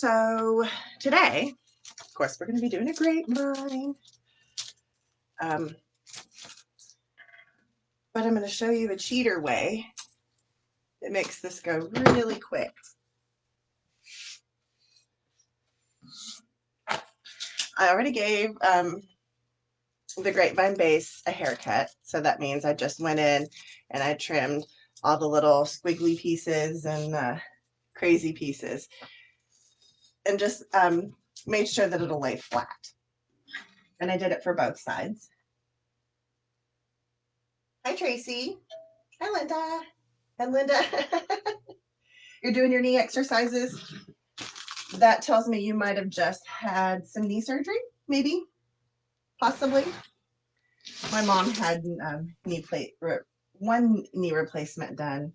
So today, of course, we're going to be doing a grapevine. But I'm going to show you a cheater way that makes this go really quick. I already gave the grapevine base a haircut, so that means I just went in and I trimmed all the little squiggly pieces and crazy pieces and just made sure that it'll lay flat. And I did it for both sides. Hi, Tracy. Hi, Linda. And Linda, you're doing your knee exercises. That tells me you might have just had some knee surgery, maybe, possibly. My mom had one knee replacement done,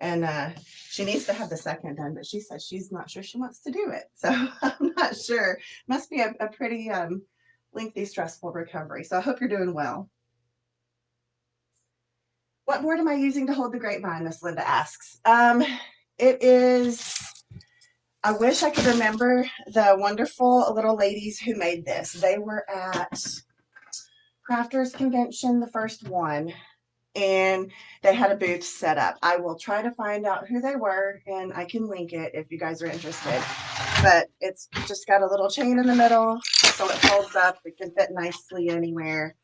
and she needs to have the second done, but she says she's not sure she wants to do it. So I'm not sure. Must be a pretty lengthy, stressful recovery. So I hope you're doing well. What board am I using to hold the grapevine, Miss Linda asks. It is, I wish I could remember the wonderful little ladies who made this. They were at Crafters Convention, the first one, and they had a booth set up. I will try to find out who they were, and I can link it if you guys are interested. But it's just got a little chain in the middle, so it folds up. It can fit nicely anywhere.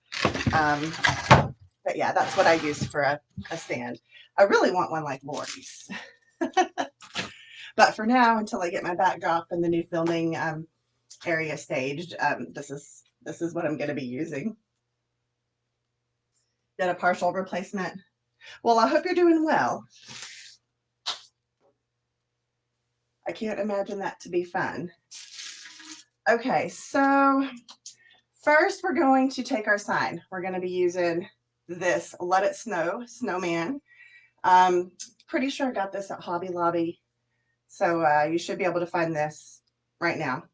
But yeah, that's what I use for a stand. I really want one like Lori's. But for now, until I get my backdrop and the new filming area staged, this is what I'm going to be using. Did a partial replacement. Well, I hope you're doing well. I can't imagine that to be fun. Okay, so first we're going to take our sign. We're going to be using this Let It Snow Snowman. Pretty sure I got this at Hobby Lobby, so you should be able to find this right now.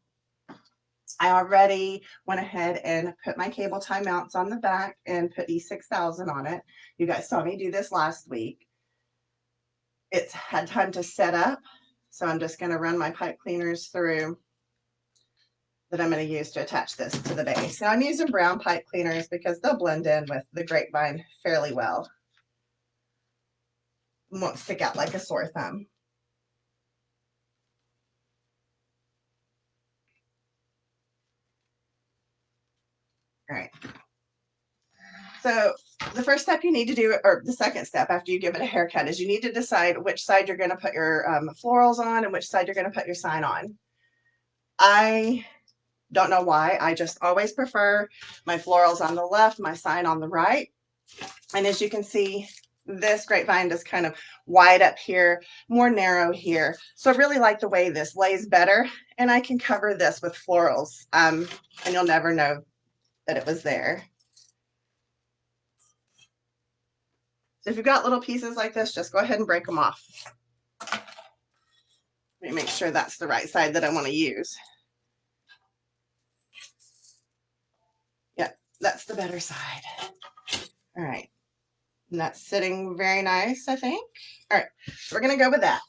I already went ahead and put my cable tie mounts on the back and put E6000 on it. You guys saw me do this last week. It's had time to set up, so I'm just going to run my pipe cleaners through that I'm going to use to attach this to the base. Now I'm using brown pipe cleaners because they'll blend in with the grapevine fairly well. Won't stick out like a sore thumb. All right. So the first step you need to do, or the second step after you give it a haircut, is you need to decide which side you're going to put your florals on and which side you're going to put your sign on. I don't know why. I just always prefer my florals on the left, my sign on the right. And as you can see, this grapevine is kind of wide up here, more narrow here. So I really like the way this lays better, and I can cover this with florals, and you'll never know that it was there. So if you've got little pieces like this, just go ahead and break them off. Let me make sure that's the right side that I want to use. Yep, that's the better side. All right. And that's sitting very nice, I think. All right, so we're going to go with that.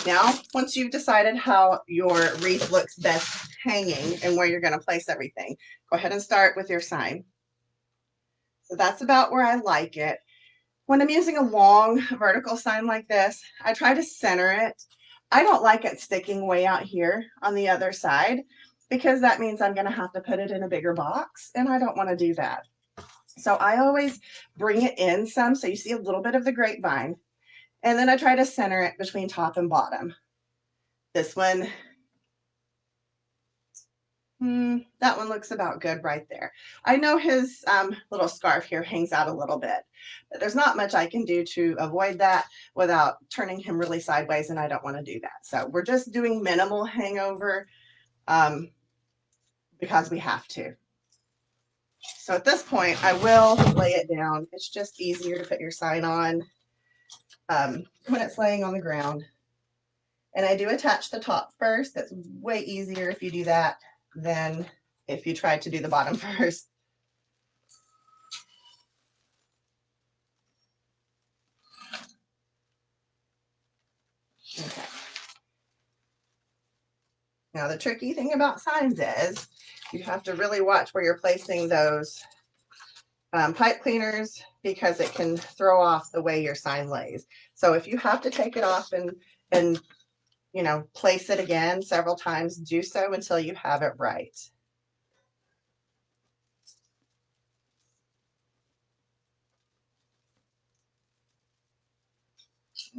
Now, once you've decided how your wreath looks best hanging and where you're going to place everything, go ahead and start with your sign. So that's about where I like it. When I'm using a long vertical sign like this, I try to center it. I don't like it sticking way out here on the other side because that means I'm going to have to put it in a bigger box, and I don't want to do that. So I always bring it in some so you see a little bit of the grapevine, and then I try to center it between top and bottom. This one, that one looks about good right there. I know his little scarf here hangs out a little bit, but there's not much I can do to avoid that without turning him really sideways, and I don't want to do that. So we're just doing minimal hangover because we have to. So at this point, I will lay it down. It's just easier to put your sign on when it's laying on the ground. And I do attach the top first. It's way easier if you do that than if you try to do the bottom first. Okay. Now, the tricky thing about signs is you have to really watch where you're placing those pipe cleaners, because it can throw off the way your sign lays. So if you have to take it off and you know, place it again several times, do so until you have it right.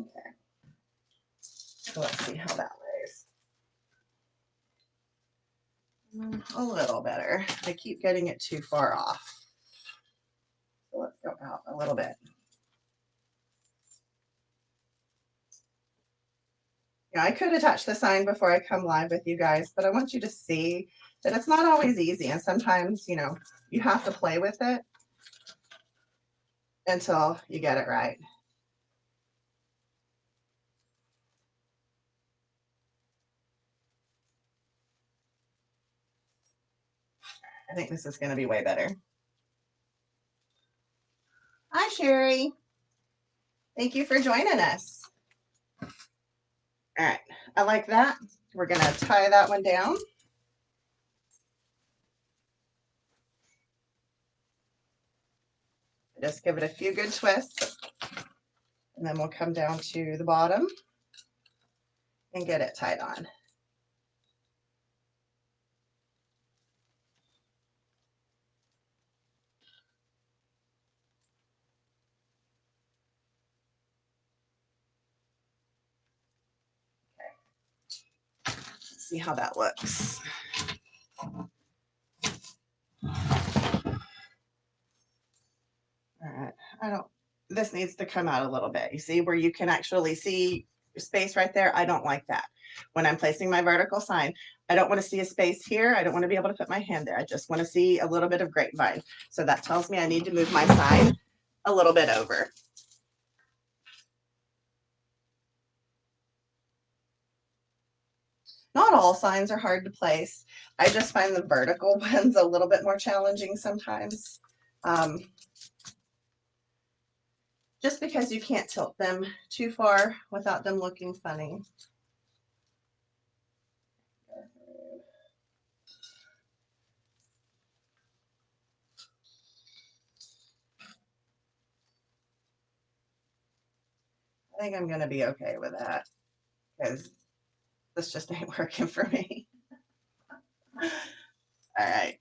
Okay. So let's see how that lays. A little better. I keep getting it too far off. So let's go out a little bit. Yeah, I could attach the sign before I come live with you guys, but I want you to see that it's not always easy. And sometimes, you know, you have to play with it until you get it right. I think this is going to be way better. Hi, Sherry. Thank you for joining us. All right, I like that. We're going to tie that one down. Just give it a few good twists, and then we'll come down to the bottom and get it tied on. See how that looks. All right, this needs to come out a little bit. You see where you can actually see space right there? I don't like that. When I'm placing my vertical sign, I don't want to see a space here. I don't want to be able to put my hand there. I just want to see a little bit of grapevine. So that tells me I need to move my sign a little bit over. Not all signs are hard to place. I just find the vertical ones a little bit more challenging sometimes. Just because you can't tilt them too far without them looking funny. I think I'm going to be okay with that, because this just ain't working for me. All right,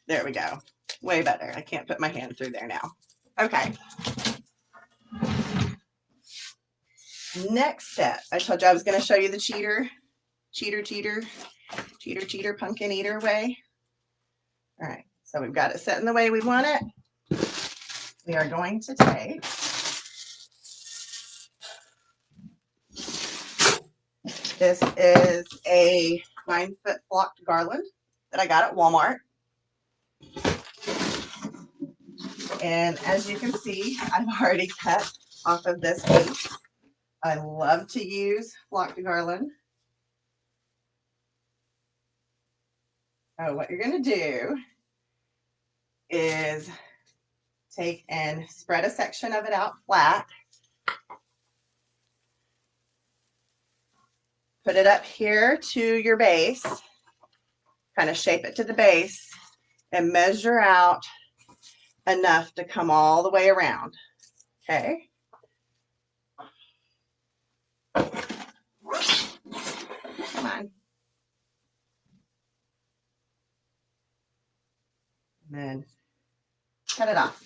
there we go. Way better. I can't put my hand through there now. Okay. Next step, I told you I was going to show you the cheater pumpkin eater way. All right, so we've got it set in the way we want it. We are going to take this is a 9-foot flocked garland that I got at Walmart. And as you can see, I've already cut off of this piece. I love to use flocked garland. So what you're going to do is take and spread a section of it out flat. Put it up here to your base. Kind of shape it to the base and measure out enough to come all the way around. Okay. Come on. And then cut it off.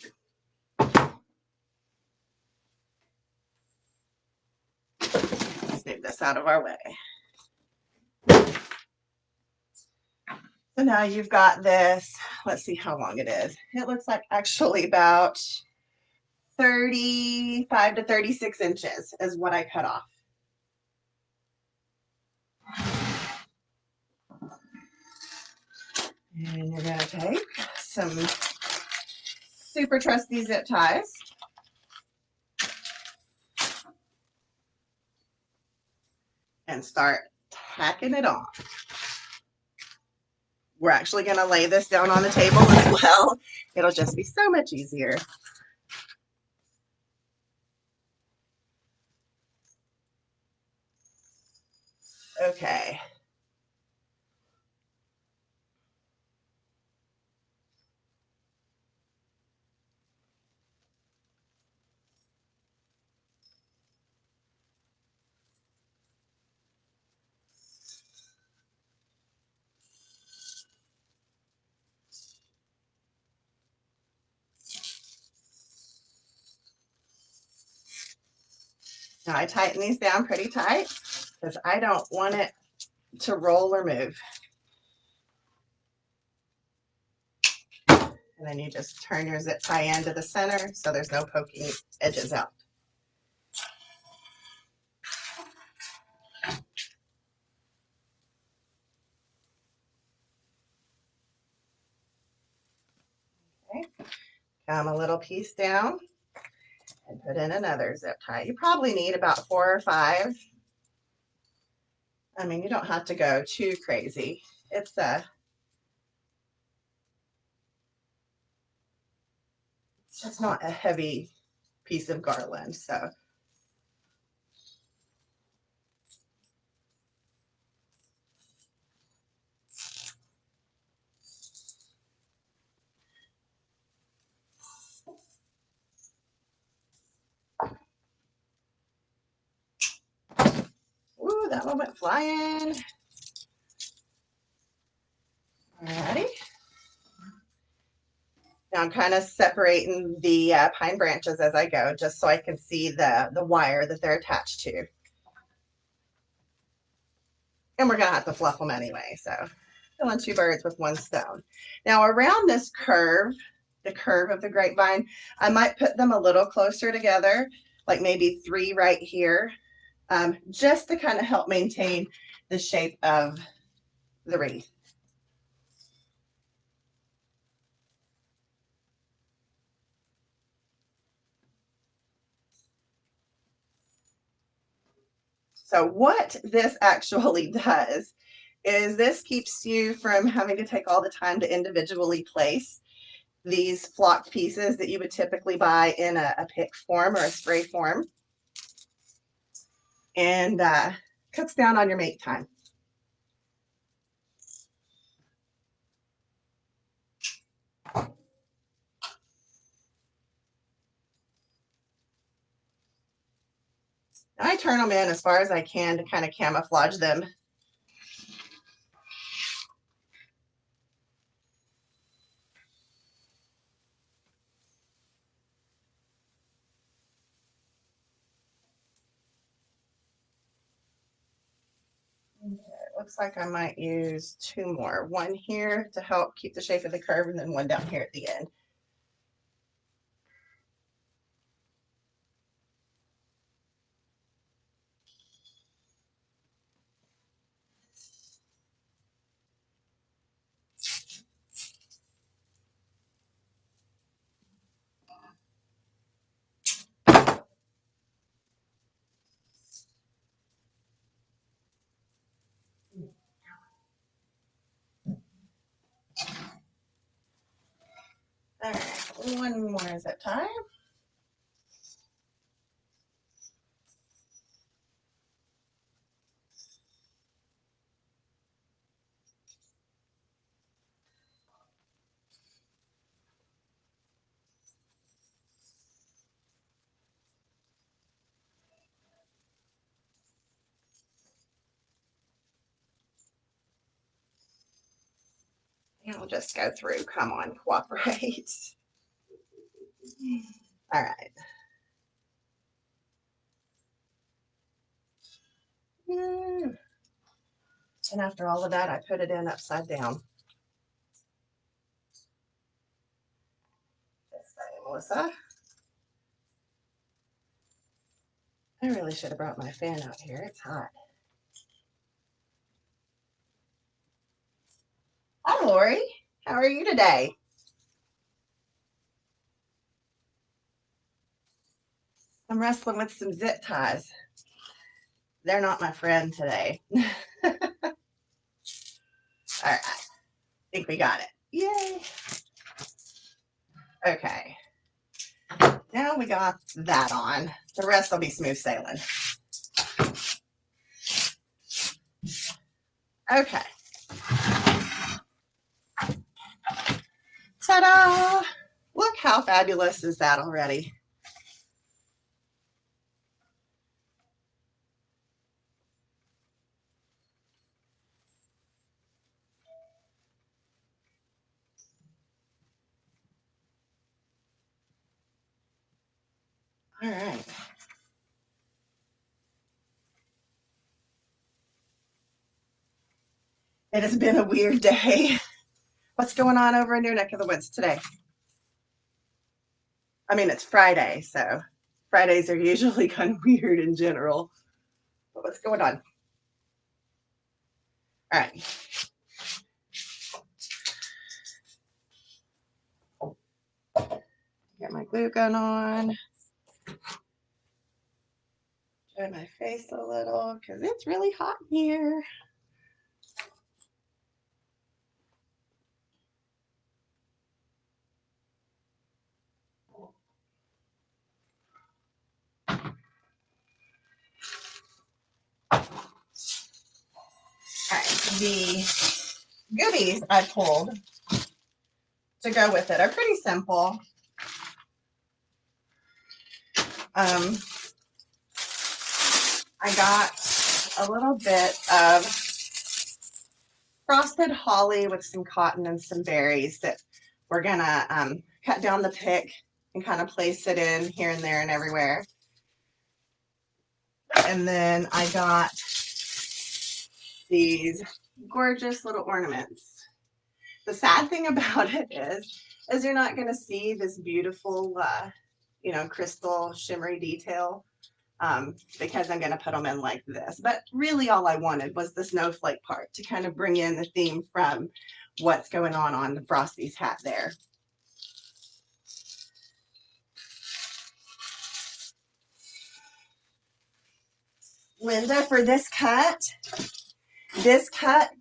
Let's move this out of our way. So now you've got this, let's see how long it is. It looks like actually about 35 to 36 inches is what I cut off. And you're going to take some super trusty zip ties. And start tacking it on. We're actually going to lay this down on the table as well. It'll just be so much easier. Okay. Now I tighten these down pretty tight because I don't want it to roll or move. And then you just turn your zip tie into the center so there's no poking edges out. Okay, come a little piece down and put in another zip tie. You probably need about 4 or 5. I mean, you don't have to go too crazy. It's not a heavy piece of garland, so. Ooh, that one went flying. Alrighty. Now I'm kind of separating the pine branches as I go, just so I can see the wire that they're attached to. And we're gonna have to fluff them anyway, so killing 2 birds with 1 stone. Now around this curve, the curve of the grapevine, I might put them a little closer together, like maybe 3 right here, just to kind of help maintain the shape of the wreath. So what this actually does is this keeps you from having to take all the time to individually place these flocked pieces that you would typically buy in a pick form or a spray form, and cuts down on your make time. I turn them in as far as I can to kind of camouflage them. Okay, it looks like I might use 2 more. 1 here to help keep the shape of the curve, and then 1 down here at the end. All right, 1 more zip tie. And we'll just go through. Come on, cooperate. All right. And after all of that, I put it in upside down. This way, Melissa. I really should have brought my fan out here. It's hot. Hi, Lori. How are you today? I'm wrestling with some zip ties. They're not my friend today. All right. I think we got it. Yay. Okay. Now we got that on. The rest will be smooth sailing. Okay. Ta-da! Look how fabulous is that already. All right. It has been a weird day. What's going on over in your neck of the woods today? I mean, it's Friday, so Fridays are usually kind of weird in general. But what's going on? All right. Get my glue gun on. Dry my face a little because it's really hot in here. All right, the goodies I pulled to go with it are pretty simple. I got a little bit of frosted holly with some cotton and some berries that we're gonna cut down the pick and kind of place it in here and there and everywhere. And then I got these gorgeous little ornaments. The sad thing about it is you're not gonna see this beautiful, crystal shimmery detail because I'm gonna put them in like this. But really all I wanted was the snowflake part to kind of bring in the theme from what's going on the Frosty's hat there. Linda, for this cut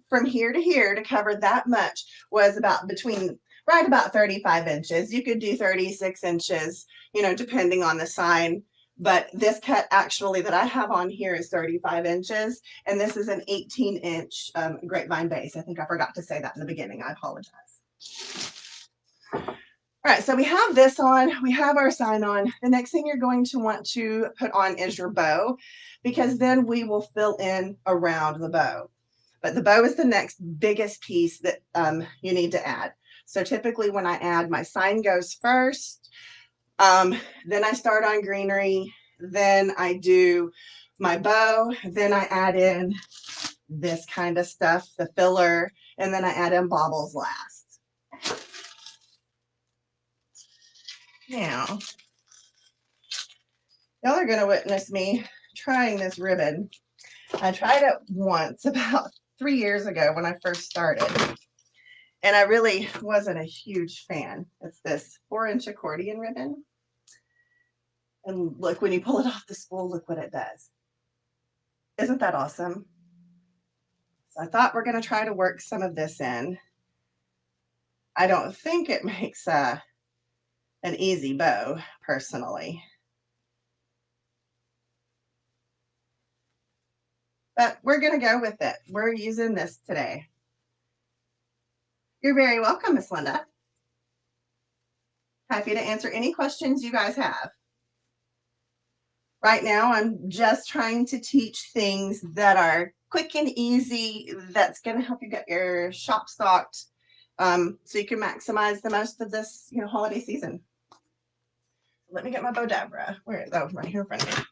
from here to here to cover that much was right about 35 inches. You could do 36 inches, depending on the sign. But this cut actually that I have on here is 35 inches, and this is an 18-inch grapevine base. I think I forgot to say that in the beginning. I apologize. All right, so we have this on, we have our sign on. The next thing you're going to want to put on is your bow, because then we will fill in around the bow. But the bow is the next biggest piece that you need to add. So typically when I add, my sign goes first, then I start on greenery, then I do my bow, then I add in this kind of stuff, the filler, and then I add in baubles last. Now, y'all are going to witness me trying this ribbon. I tried it once about 3 years ago when I first started, and I really wasn't a huge fan. It's this 4-inch accordion ribbon. And look, when you pull it off the spool, look what it does. Isn't that awesome? So I thought we're going to try to work some of this in. I don't think it makes an easy bow, personally. But we're going to go with it. We're using this today. You're very welcome, Miss Linda. Happy to answer any questions you guys have. Right now, I'm just trying to teach things that are quick and easy, that's going to help you get your shop stocked so you can maximize the most of this holiday season. Let me get my Bodabra. Where is that? Right here in front of me.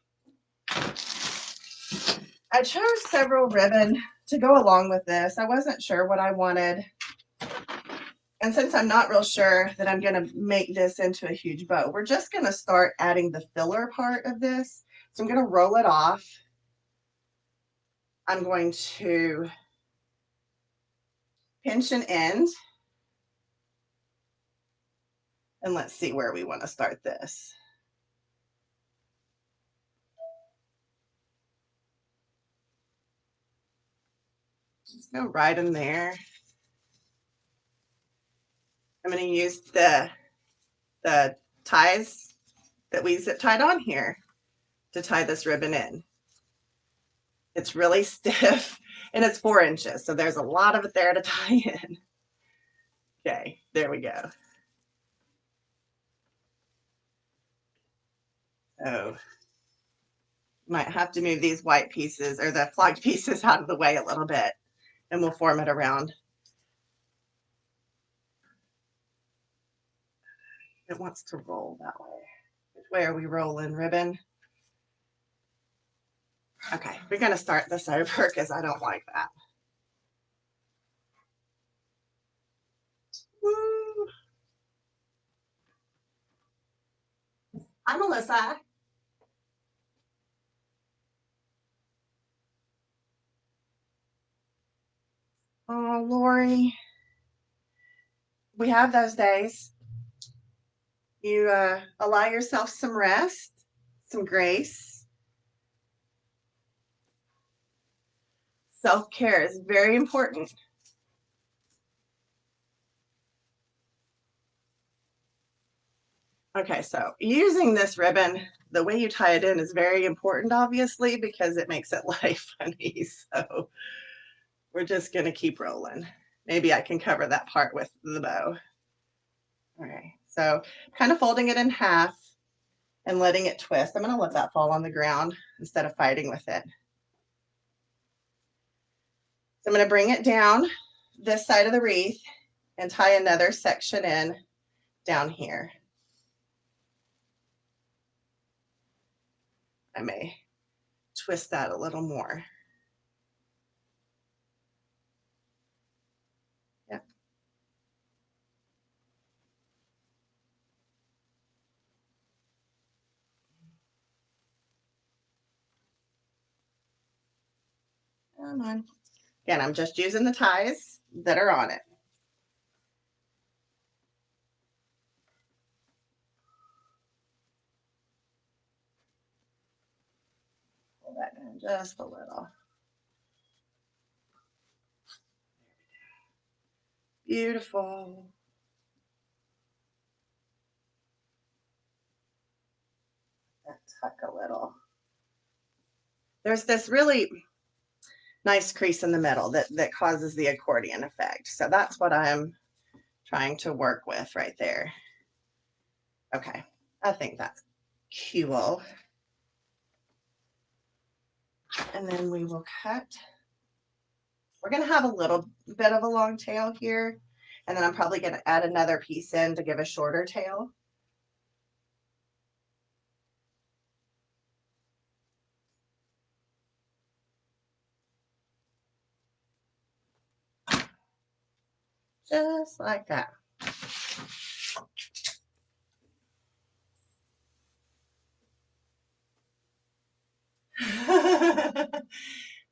I chose several ribbon to go along with this. I wasn't sure what I wanted. And since I'm not real sure that I'm going to make this into a huge bow, we're just going to start adding the filler part of this. So I'm going to roll it off. I'm going to pinch an end. And let's see where we want to start this. Just go right in there. I'm going to use the ties that we zip tied on here to tie this ribbon in. It's really stiff and it's 4 inches, so there's a lot of it there to tie in. Okay, there we go. Oh, might have to move these white pieces or the flogged pieces out of the way a little bit, and we'll form it around. It wants to roll that way. Which way are we rolling, ribbon? Okay, we're going to start this over because I don't like that. Hi, Melissa. Oh, Lori, we have those days. You allow yourself some rest, some grace. Self-care is very important. Okay, so using this ribbon, the way you tie it in is very important, obviously, because it makes it lie funny. So we're just going to keep rolling. Maybe I can cover that part with the bow. All right, so kind of folding it in half and letting it twist. I'm going to let that fall on the ground instead of fighting with it. So I'm going to bring it down this side of the wreath and tie another section in down here. I may twist that a little more. Yep. Come on. Again, I'm just using the ties that are on it. Pull that down just a little. Beautiful. That tuck a little. There's this really nice crease in the middle that causes the accordion effect. So that's what I'm trying to work with right there. Okay, I think that's cool. And then we will cut. We're going to have a little bit of a long tail here, and then I'm probably going to add another piece in to give a shorter tail. Just like that.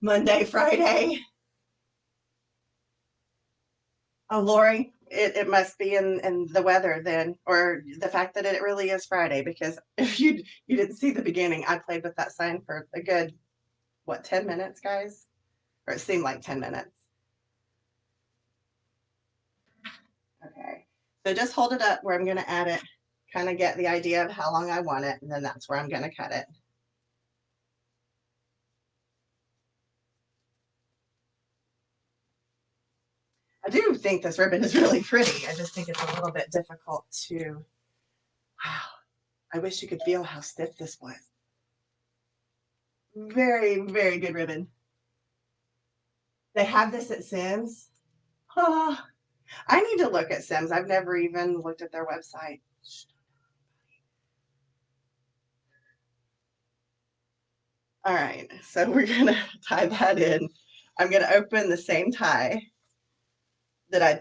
Monday, Friday. Oh, Lori, it must be in the weather then, or the fact that it really is Friday, because if you didn't see the beginning, I played with that sign for a good, what, 10 minutes, guys? Or it seemed like 10 minutes. Okay, so just hold it up where I'm going to add it, kind of get the idea of how long I want it, and then that's where I'm going to cut it. I do think this ribbon is really pretty. I just think it's a little bit difficult to, wow, I wish you could feel how stiff this was. Very, very good ribbon. They have this at Sims. Oh, I need to look at Sims. I've never even looked at their website. All right, so we're gonna tie that in. I'm gonna open the same tie that I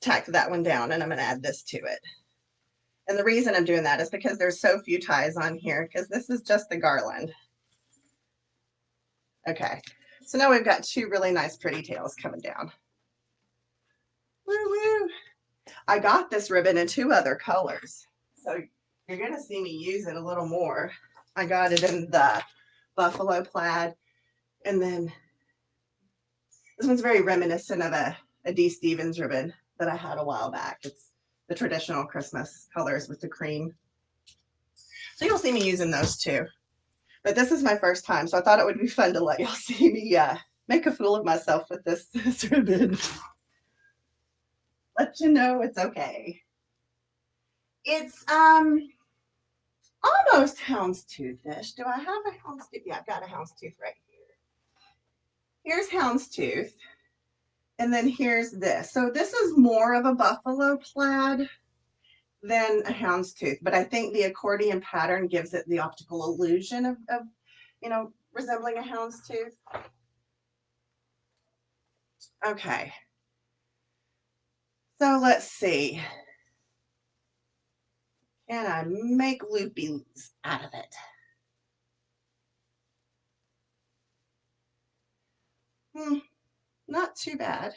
tacked that one down, and I'm gonna add this to it. And the reason I'm doing that is because there's so few ties on here, because this is just the garland. Okay, so now we've got two really nice pretty tails coming down. Woo woo! I got this ribbon in two other colors, so you're gonna see me use it a little more. I got it in the buffalo plaid, and then this one's very reminiscent of a D. Stevens ribbon that I had a while back. It's the traditional Christmas colors with the cream. So you'll see me using those too. But this is my first time, so I thought it would be fun to let y'all see me make a fool of myself with this ribbon. Let you know it's okay. It's almost houndstooth-ish. Do I have a houndstooth? Yeah, I've got a houndstooth right here. Here's houndstooth. And then here's this. So this is more of a buffalo plaid than a houndstooth, but I think the accordion pattern gives it the optical illusion of you know, resembling a houndstooth. Okay. So let's see. and I make loopies out of it. Not too bad.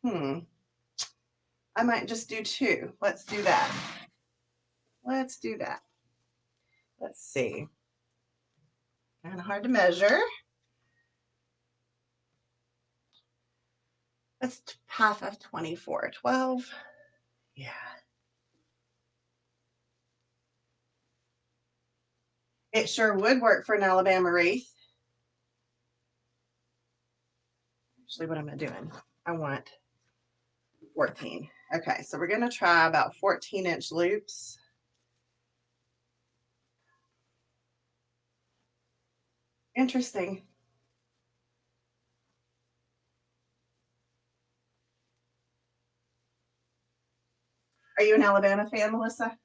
I might just do 2. Let's do that. Let's do that. Let's see. Kind of hard to measure. That's half of 24. 12. Yeah. It sure would work for an Alabama wreath. Actually, what am I doing? I want 14. Okay, so we're going to try about 14-inch loops. Interesting. Are you an Alabama fan, Melissa?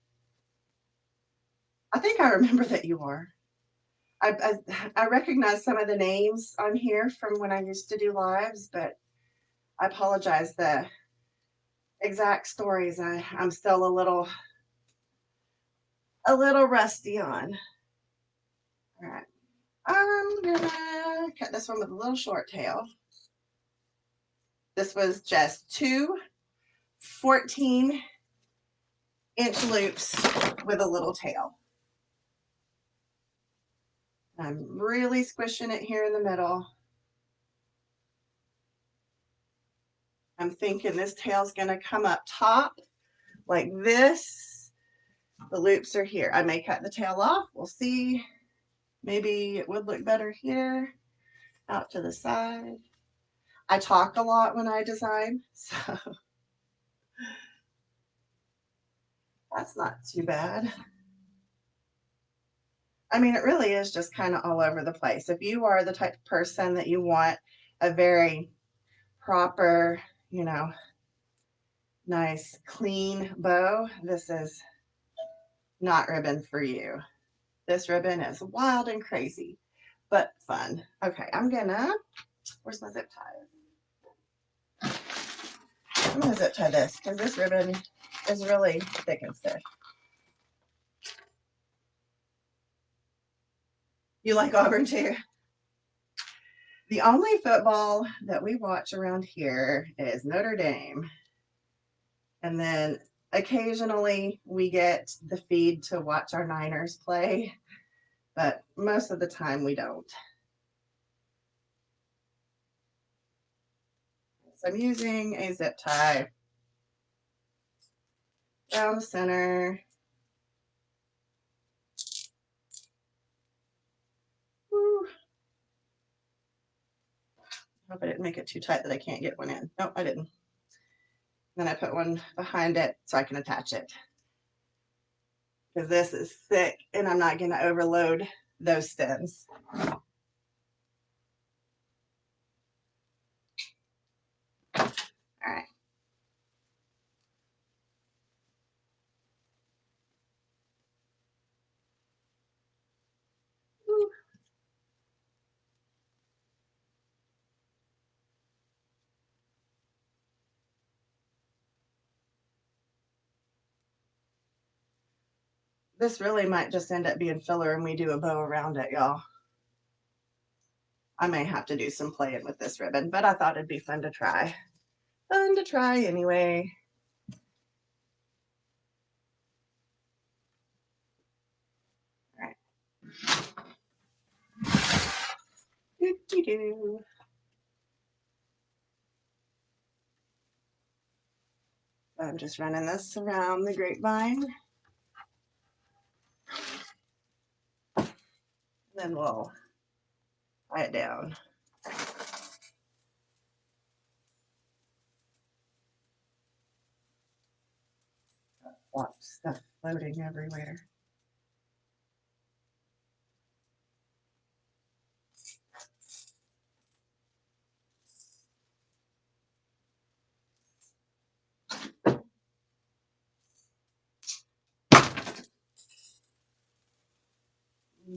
I think I remember that you are. I recognize some of the names on here from when I used to do lives, but I apologize. The exact stories I'm still a little rusty on. All right. I'm gonna cut this one with a little short tail. This was just 2 14-inch loops with a little tail. I'm really squishing it here in the middle. I'm thinking this tail's gonna come up top like this. The loops are here. I may cut the tail off. We'll see. Maybe it would look better here, out to the side. I talk a lot when I design, so that's not too bad. I mean, it really is just kind of all over the place. If you are the type of person that you want a very proper, nice, clean bow, this is not ribbon for you. This ribbon is wild and crazy, but fun. Okay, where's my zip tie? I'm gonna zip tie this because this ribbon is really thick and stiff. You like Auburn too? The only football that we watch around here is Notre Dame. And then occasionally we get the feed to watch our Niners play, but most of the time we don't. So I'm using a zip tie down the center. Woo. Hope I didn't make it too tight that I can't get one in. Nope, I didn't. Then I put one behind it so I can attach it. Because this is thick and I'm not going to overload those stems. All right. Woo. This really might just end up being filler and we do a bow around it, y'all. I may have to do some playing with this ribbon, but I thought it'd be fun to try. Fun to try anyway. All right. Doo-doo-doo. I'm just running this around the grapevine. Then we'll tie it down. Lots of stuff floating everywhere.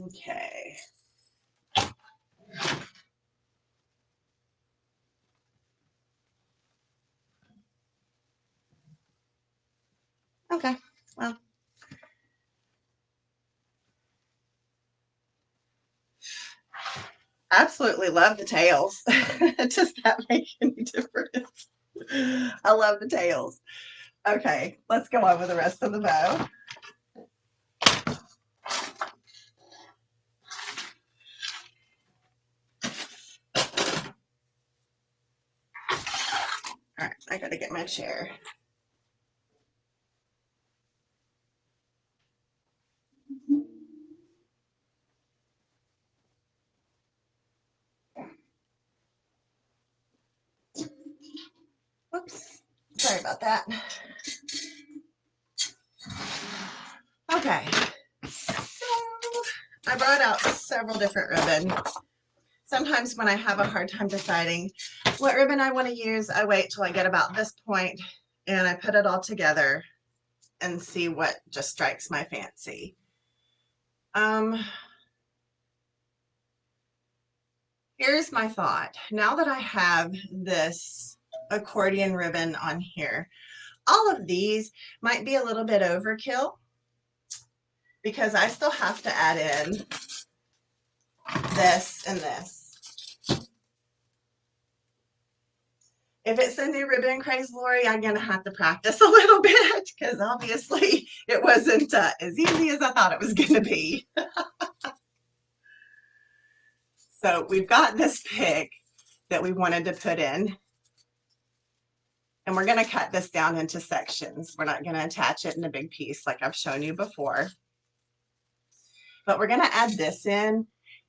Okay. Okay, well. Absolutely love the tails. Does that make any difference? I love the tails. Okay, let's go on with the rest of the bow. All right, I gotta get my chair. Whoops, sorry about that. Okay, so I brought out several different ribbon. Sometimes when I have a hard time deciding what ribbon I want to use, I wait till I get about this point and I put it all together and see what just strikes my fancy. Here's my thought. Now that I have this accordion ribbon on here, all of these might be a little bit overkill because I still have to add in this and this. If it's a new ribbon craze, Lori, I'm going to have to practice a little bit because obviously it wasn't as easy as I thought it was going to be. So we've got this pick that we wanted to put in. And we're going to cut this down into sections. We're not going to attach it in a big piece like I've shown you before. But we're going to add this in.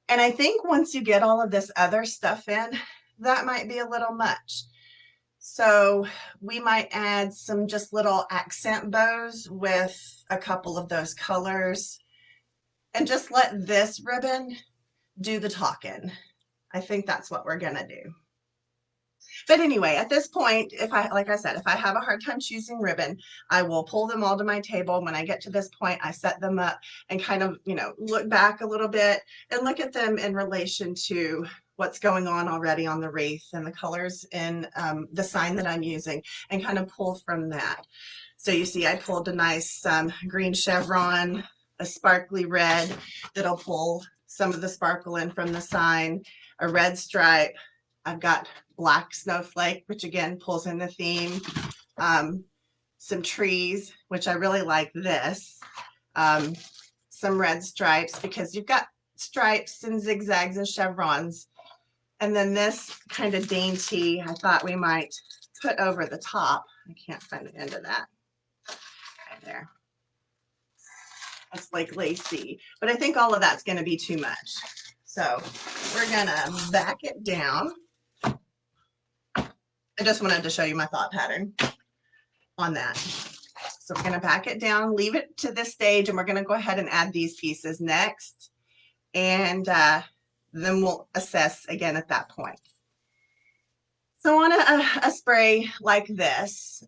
And I think once you get all of this other stuff in, that might be a little much. So we might add some just little accent bows with a couple of those colors and just let this ribbon do the talking. I think that's what we're going to do. But anyway, at this point, like I said, if I have a hard time choosing ribbon, I will pull them all to my table. When I get to this point, I set them up and kind of, look back a little bit and look at them in relation to what's going on already on the wreath and the colors in the sign that I'm using and kind of pull from that. So you see, I pulled a nice green chevron, a sparkly red that'll pull some of the sparkle in from the sign, a red stripe. I've got black snowflake, which again pulls in the theme. Some trees, which I really like this. Some red stripes because you've got stripes and zigzags and chevrons. And then this kind of dainty, I thought we might put over the top. I can't find the end of that. Right there. It's like lacy, but I think all of that's going to be too much. So we're going to back it down. I just wanted to show you my thought pattern on that. So we're going to back it down, leave it to this stage, and we're going to go ahead and add these pieces next. And then we'll assess again at that point. So on a spray like this,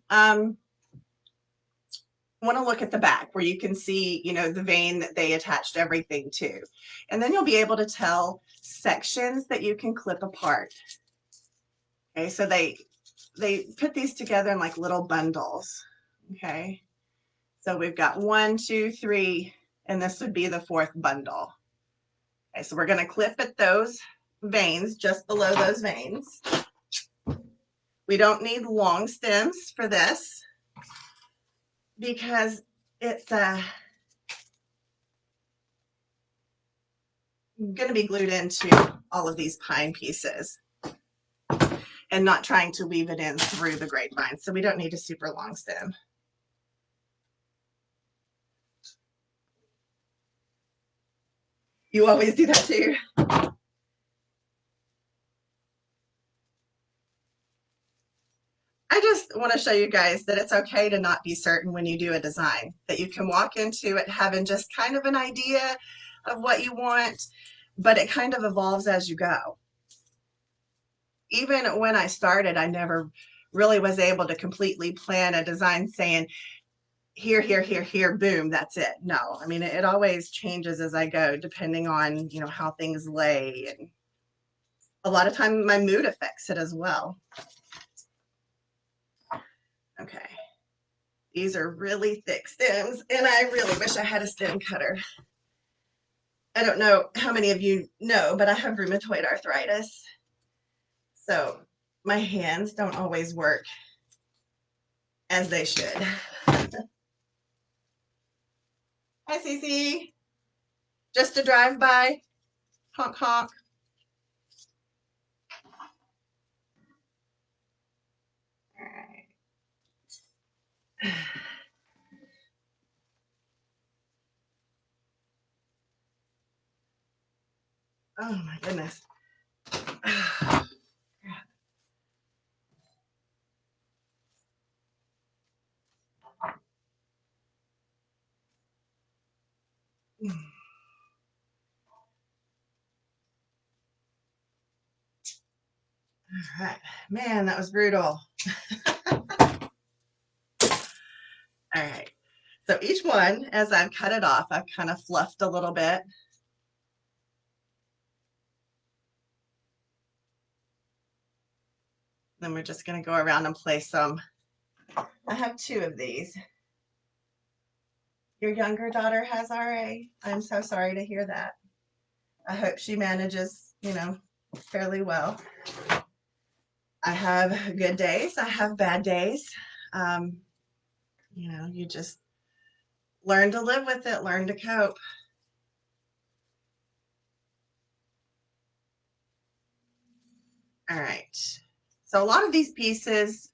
want to look at the back where you can see, the vein that they attached everything to. And then you'll be able to tell sections that you can clip apart. Okay, so they put these together in like little bundles. Okay, so we've got 1, 2, 3, and this would be the 4th bundle. Okay, so we're going to clip at those veins, just below those veins. We don't need long stems for this because it's going to be glued into all of these pine pieces and not trying to weave it in through the grapevine. So we don't need a super long stem. You always do that too. I just want to show you guys that it's okay to not be certain when you do a design, that you can walk into it having just kind of an idea of what you want, but it kind of evolves as you go. Even when I started, I never really was able to completely plan a design saying, here, here, here, here, boom, that's it. No, I mean, it always changes as I go, depending on, how things lay. And a lot of time my mood affects it as well. Okay. These are really thick stems, and I really wish I had a stem cutter. I don't know how many of you know, but I have rheumatoid arthritis. So my hands don't always work as they should. Hi, Cece. Just a drive-by. Honk, honk. All right. Oh, my goodness. All right. Man, that was brutal. All right. So each one, as I've cut it off, I've kind of fluffed a little bit. Then we're just going to go around and place some. I have 2 of these. Your younger daughter has RA. I'm so sorry to hear that. I hope she manages, you know, fairly well. I have good days. I have bad days. You know, you just learn to live with it, learn to cope. All right. So a lot of these pieces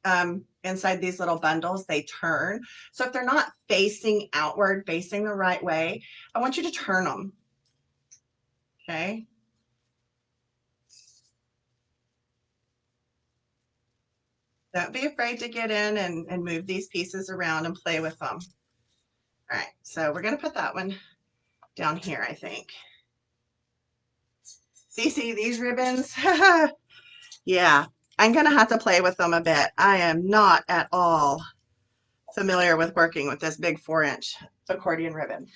inside these little bundles, they turn. So if they're not facing outward, facing the right way, I want you to turn them. Okay. Don't be afraid to get in and move these pieces around and play with them. All right. So we're going to put that one down here, I think. See these ribbons? Yeah, I'm going to have to play with them a bit. I am not at all familiar with working with this big 4-inch accordion ribbon.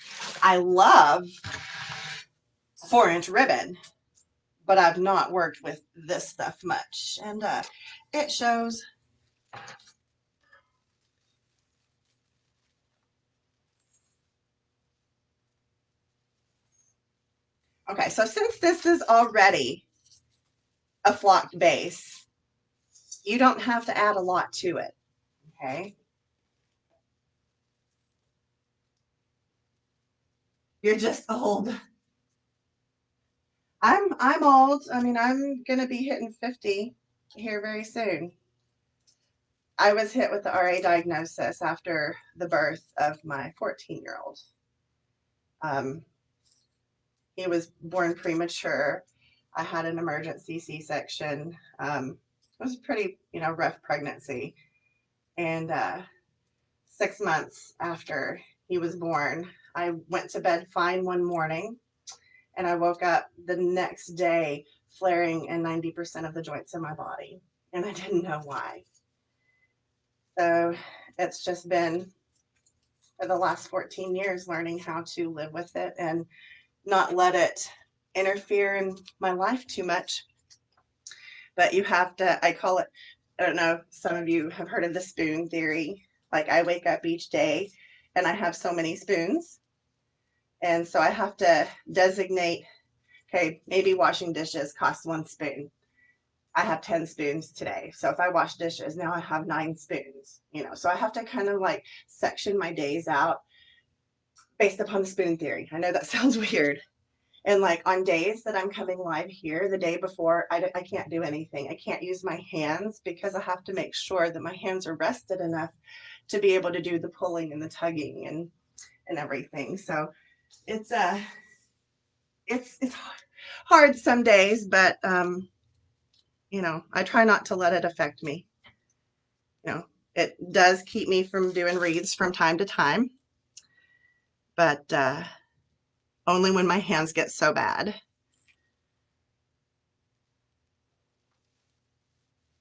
I love 4-inch ribbon, but I've not worked with this stuff much, and it shows. Okay, so since this is already a flocked base, you don't have to add a lot to it, okay? You're just old. I'm old. I mean, I'm gonna be hitting 50 here very soon. I was hit with the RA diagnosis after the birth of my 14-year-old. He was born premature. I had an emergency C-section. It was a pretty, rough pregnancy. And 6 months after he was born, I went to bed fine one morning, and I woke up the next day flaring in 90% of the joints in my body, and I didn't know why. So it's just been, for the last 14 years, learning how to live with it and not let it interfere in my life too much. But you have to, I call it, I don't know, some of you have heard of the spoon theory. Like, I wake up each day and I have so many spoons. And so I have to designate, okay, maybe washing dishes costs 1 spoon. I have 10 spoons today. So if I wash dishes, now I have 9 spoons, so I have to kind of like section my days out based upon the spoon theory. I know that sounds weird. And like on days that I'm coming live here, the day before, I can't do anything. I can't use my hands because I have to make sure that my hands are rested enough to be able to do the pulling and the tugging and everything. So it's hard some days, but I try not to let it affect me. It does keep me from doing reads from time to time, but only when my hands get so bad.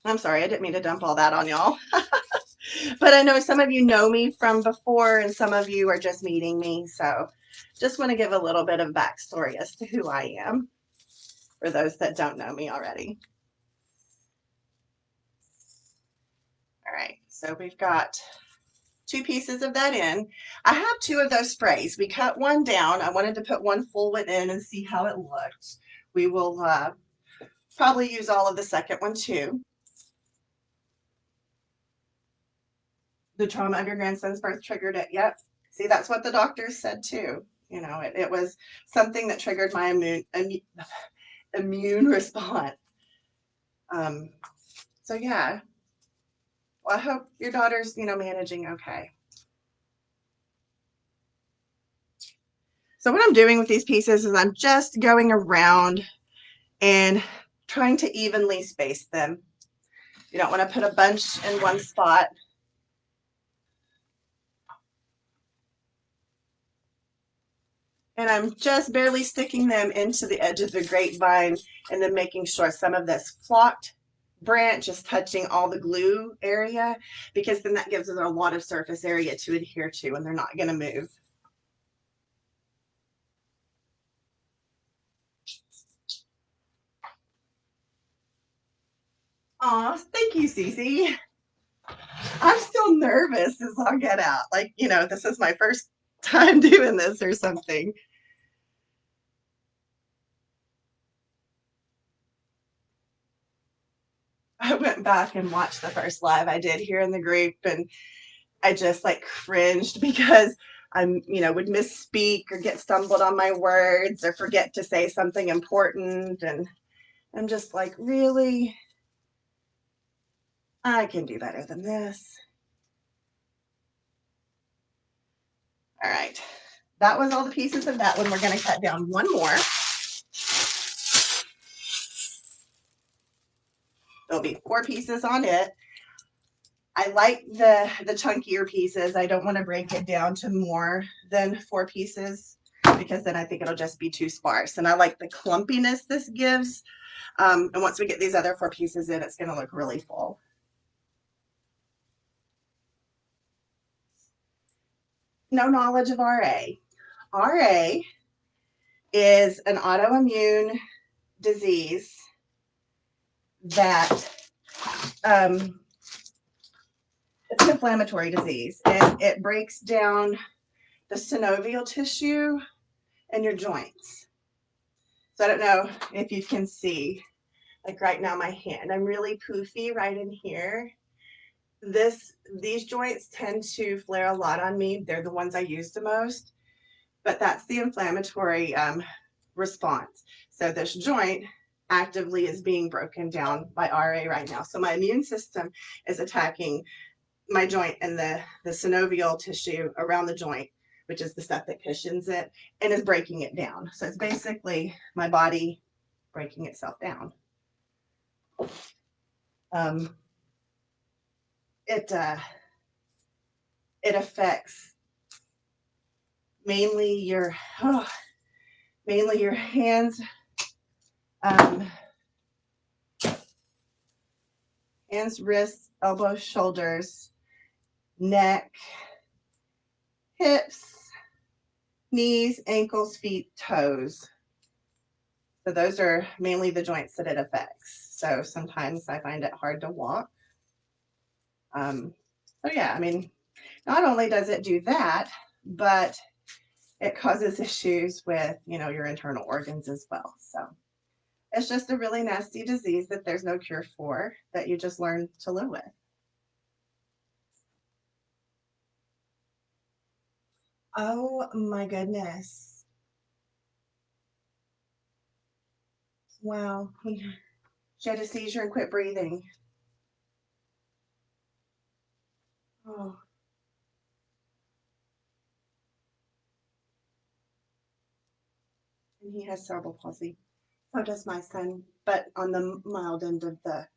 I'm sorry, I didn't mean to dump all that on y'all. But I know some of you know me from before and some of you are just meeting me. So just want to give a little bit of backstory as to who I am for those that don't know me already. All right, so we've got 2 pieces of that in. I have 2 of those sprays. We cut one down. I wanted to put one full one in and see how it looked. We will probably use all of the second one too. The trauma of your grandson's birth triggered it. Yep. See, that's what the doctors said too. You know, it was something that triggered my immune response. So yeah. Well, I hope your daughter's, you know, managing okay. So what I'm doing with these pieces is I'm just going around and trying to evenly space them. You don't want to put a bunch in one spot. And I'm just barely sticking them into the edge of the grapevine and then making sure some of this flocked branch is touching all the glue area, because then that gives us a lot of surface area to adhere to and they're not going to move. Aw, thank you, Cece. I'm still nervous as I'll get out. Like, you know, this is my first time doing this or something. I went back and watched the first live I did here in the group, and I just like cringed because I'm, you know, would misspeak or get stumbled on my words or forget to say something important. And I'm just like, really? I can do better than this. All right. That was all the pieces of that one. We're going to cut down one more. There'll be 4 pieces on it. I like the chunkier pieces. I don't want to break it down to more than 4 pieces because then I think it'll just be too sparse. And I like the clumpiness this gives. And once we get these other 4 pieces in, it's going to look really full. No knowledge of RA. RA is an autoimmune disease that it's an inflammatory disease, and it breaks down the synovial tissue and your joints. So I don't know if you can see, like right now my hand, I'm really poofy right in here. These joints tend to flare a lot on me. They're the ones I use the most, but that's the inflammatory response. So this joint actively is being broken down by RA right now. So my immune system is attacking my joint and the synovial tissue around the joint, which is the stuff that cushions it, and is breaking it down. So it's basically my body breaking itself down. It affects mainly your hands, wrists, elbows, shoulders, neck, hips, knees, ankles, feet, toes. So those are mainly the joints that it affects. So sometimes I find it hard to walk. So yeah, I mean, not only does it do that, but it causes issues with, you know, your internal organs as well. So it's just a really nasty disease that there's no cure for, that you just learn to live with. Oh my goodness. Wow. She had a seizure and quit breathing. Oh. And he has cerebral palsy. So does my son, but on the mild end of the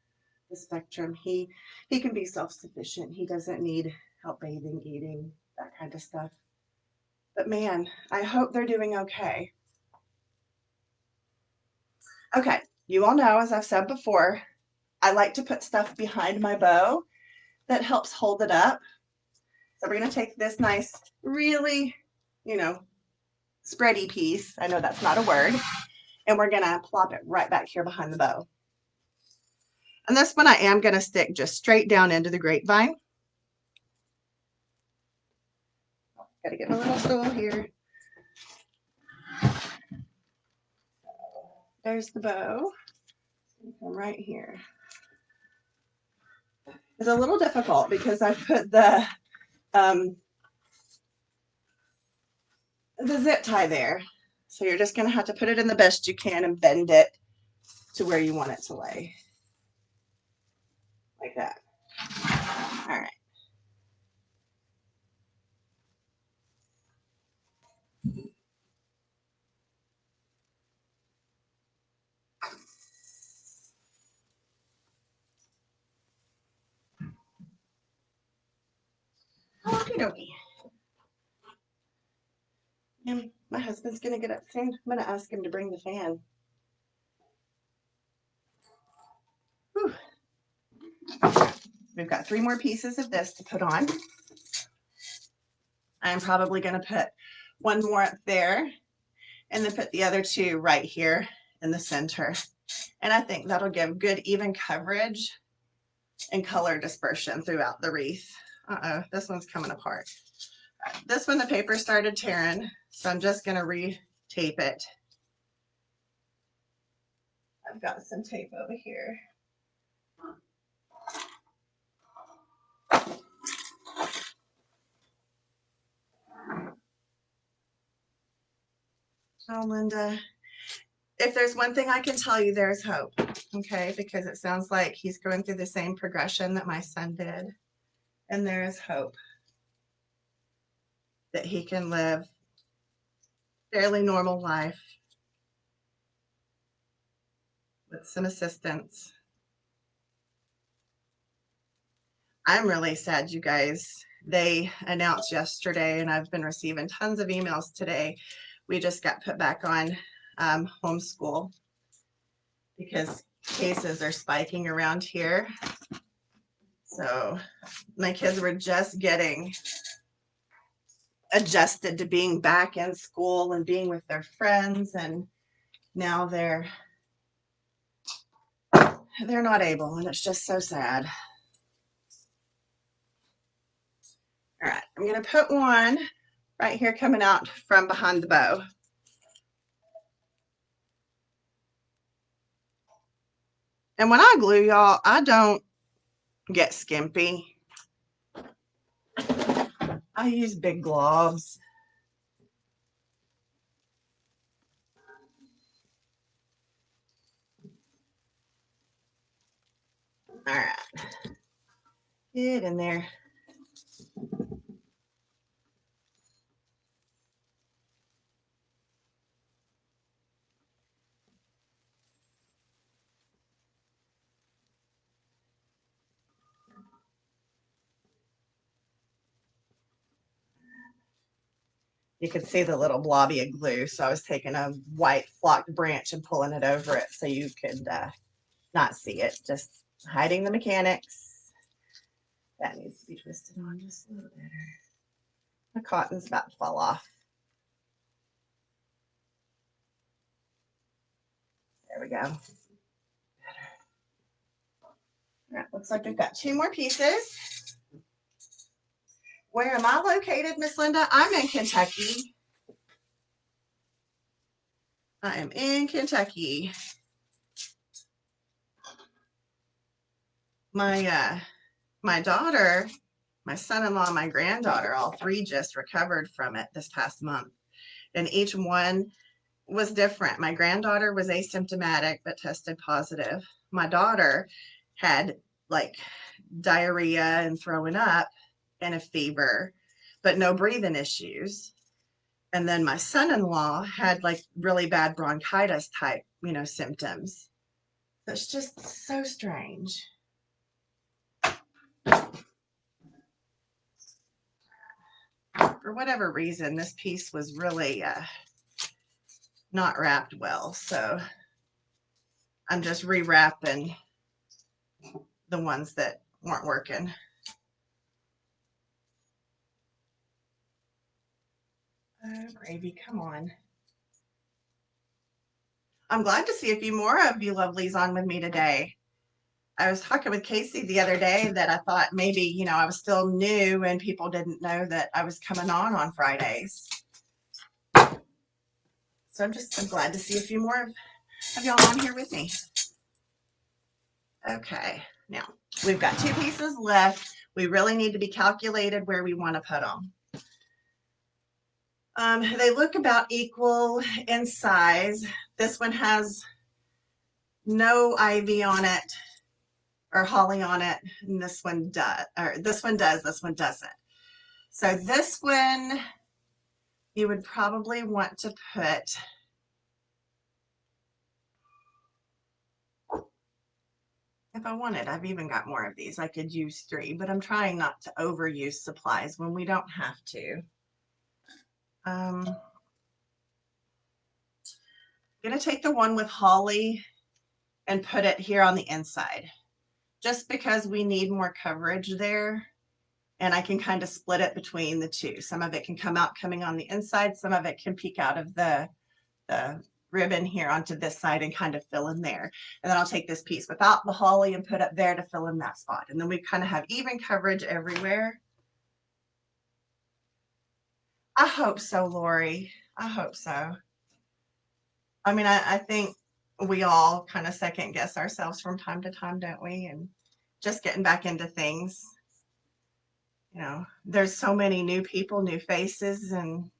spectrum. He can be self-sufficient. He doesn't need help bathing, eating, that kind of stuff. But man, I hope they're doing okay. Okay, you all know, as I've said before, I like to put stuff behind my bow that helps hold it up. So we're going to take this nice, really, you know, spready piece. I know that's not a word. And we're going to plop it right back here behind the bow. And this one I am going to stick just straight down into the grapevine. Gotta get a little stool here. There's the bow. Come right here. It's a little difficult because I put the zip tie there. So you're just going to have to put it in the best you can and bend it to where you want it to lay. Like that. All right. Okie dokie. And my husband's going to get up soon. I'm going to ask him to bring the fan. Whew. We've got 3 more pieces of this to put on. I'm probably going to put 1 more up there and then put the other 2 right here in the center. And I think that'll give good even coverage and color dispersion throughout the wreath. Uh-oh, this one's coming apart. This one, the paper started tearing, so I'm just going to re-tape it. I've got some tape over here. Oh, Linda, if there's one thing I can tell you, there's hope, okay? Because it sounds like he's going through the same progression that my son did. And there is hope that he can live a fairly normal life with some assistance. I'm really sad, you guys. They announced yesterday, and I've been receiving tons of emails today. We just got put back on homeschool because cases are spiking around here. So my kids were just getting adjusted to being back in school and being with their friends, and now they're not able, and it's just so sad. All right, I'm going to put one right here coming out from behind the bow. And when I glue, y'all, I don't get skimpy. I use big globs. All right, get in there. You could see the little blobby of glue, so I was taking a white flocked branch and pulling it over it so you could not see it, just hiding the mechanics. That needs to be twisted on just a little better. The cotton's about to fall off. There we go. Better. All right, looks like we've got 2 more pieces. Where am I located, Miss Linda? I'm in Kentucky. I am in Kentucky. My daughter, my son-in-law, my granddaughter, all 3 just recovered from it this past month. And each one was different. My granddaughter was asymptomatic but tested positive. My daughter had like diarrhea and throwing up and a fever, but no breathing issues. And then my son-in-law had like really bad bronchitis type, symptoms. It's just so strange. For whatever reason, this piece was really not wrapped well. So I'm just rewrapping the ones that weren't working. Oh, gravy, come on. I'm glad to see a few more of you lovelies on with me today. I was talking with Casey the other day that I thought maybe, you know, I was still new and people didn't know that I was coming on Fridays. So I'm glad to see a few more of y'all on here with me. Okay, now we've got 2 pieces left. We really need to be calculated where we want to put them. They look about equal in size. This one has no ivy on it or holly on it, and this one does, or this one does, this one doesn't. So this one you would probably want to put if I wanted. I've even got more of these. I could use 3, but I'm trying not to overuse supplies when we don't have to. I'm going to take the one with holly and put it here on the inside, just because we need more coverage there. And I can kind of split it between the 2. Some of it can come out coming on the inside. Some of it can peek out of the ribbon here onto this side and kind of fill in there. And then I'll take this piece without the holly and put up there to fill in that spot. And then we kind of have even coverage everywhere. I hope so, Lori. I hope so. I mean, I think we all kind of second guess ourselves from time to time, don't we? And just getting back into things. You know, there's so many new people, new faces, and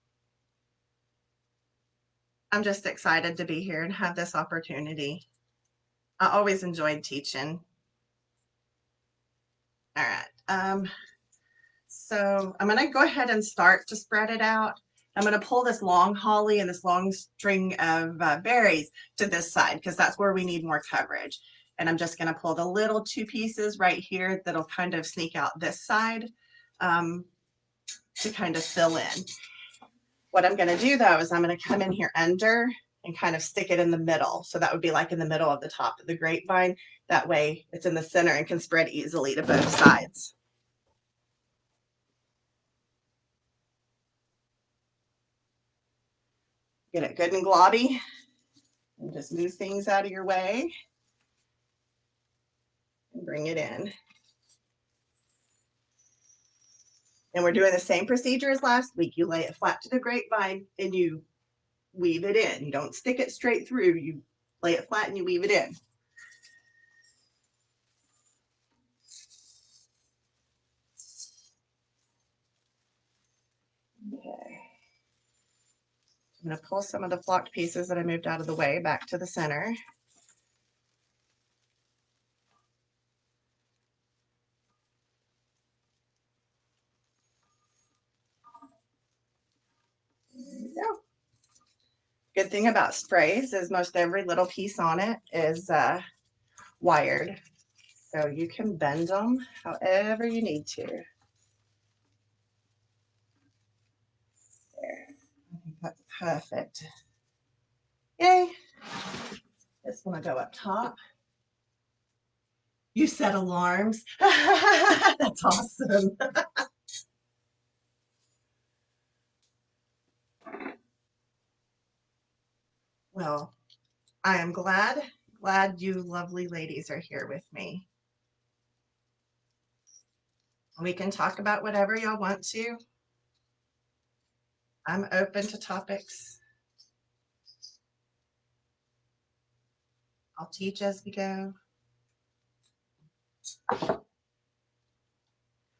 I'm just excited to be here and have this opportunity. I always enjoyed teaching. All right. So I'm going to go ahead and start to spread it out. I'm going to pull this long holly and this long string of berries to this side because that's where we need more coverage. And I'm just going to pull the little 2 pieces right here that'll kind of sneak out this side to kind of fill in. What I'm going to do though is I'm going to come in here under and kind of stick it in the middle. So that would be like in the middle of the top of the grapevine. That way it's in the center and can spread easily to both sides. Get it good and globby and just move things out of your way and bring it in. And we're doing the same procedure as last week. You lay it flat to the grapevine and you weave it in. You don't stick it straight through. You lay it flat and you weave it in. Okay. I'm going to pull some of the flocked pieces that I moved out of the way back to the center. There we go. Good thing about sprays is most every little piece on it is wired. So you can bend them however you need to. There. I think that's perfect. Yay. This one will go up top. You set alarms. That's awesome. Well, I am glad you lovely ladies are here with me. We can talk about whatever y'all want to. I'm open to topics. I'll teach as we go.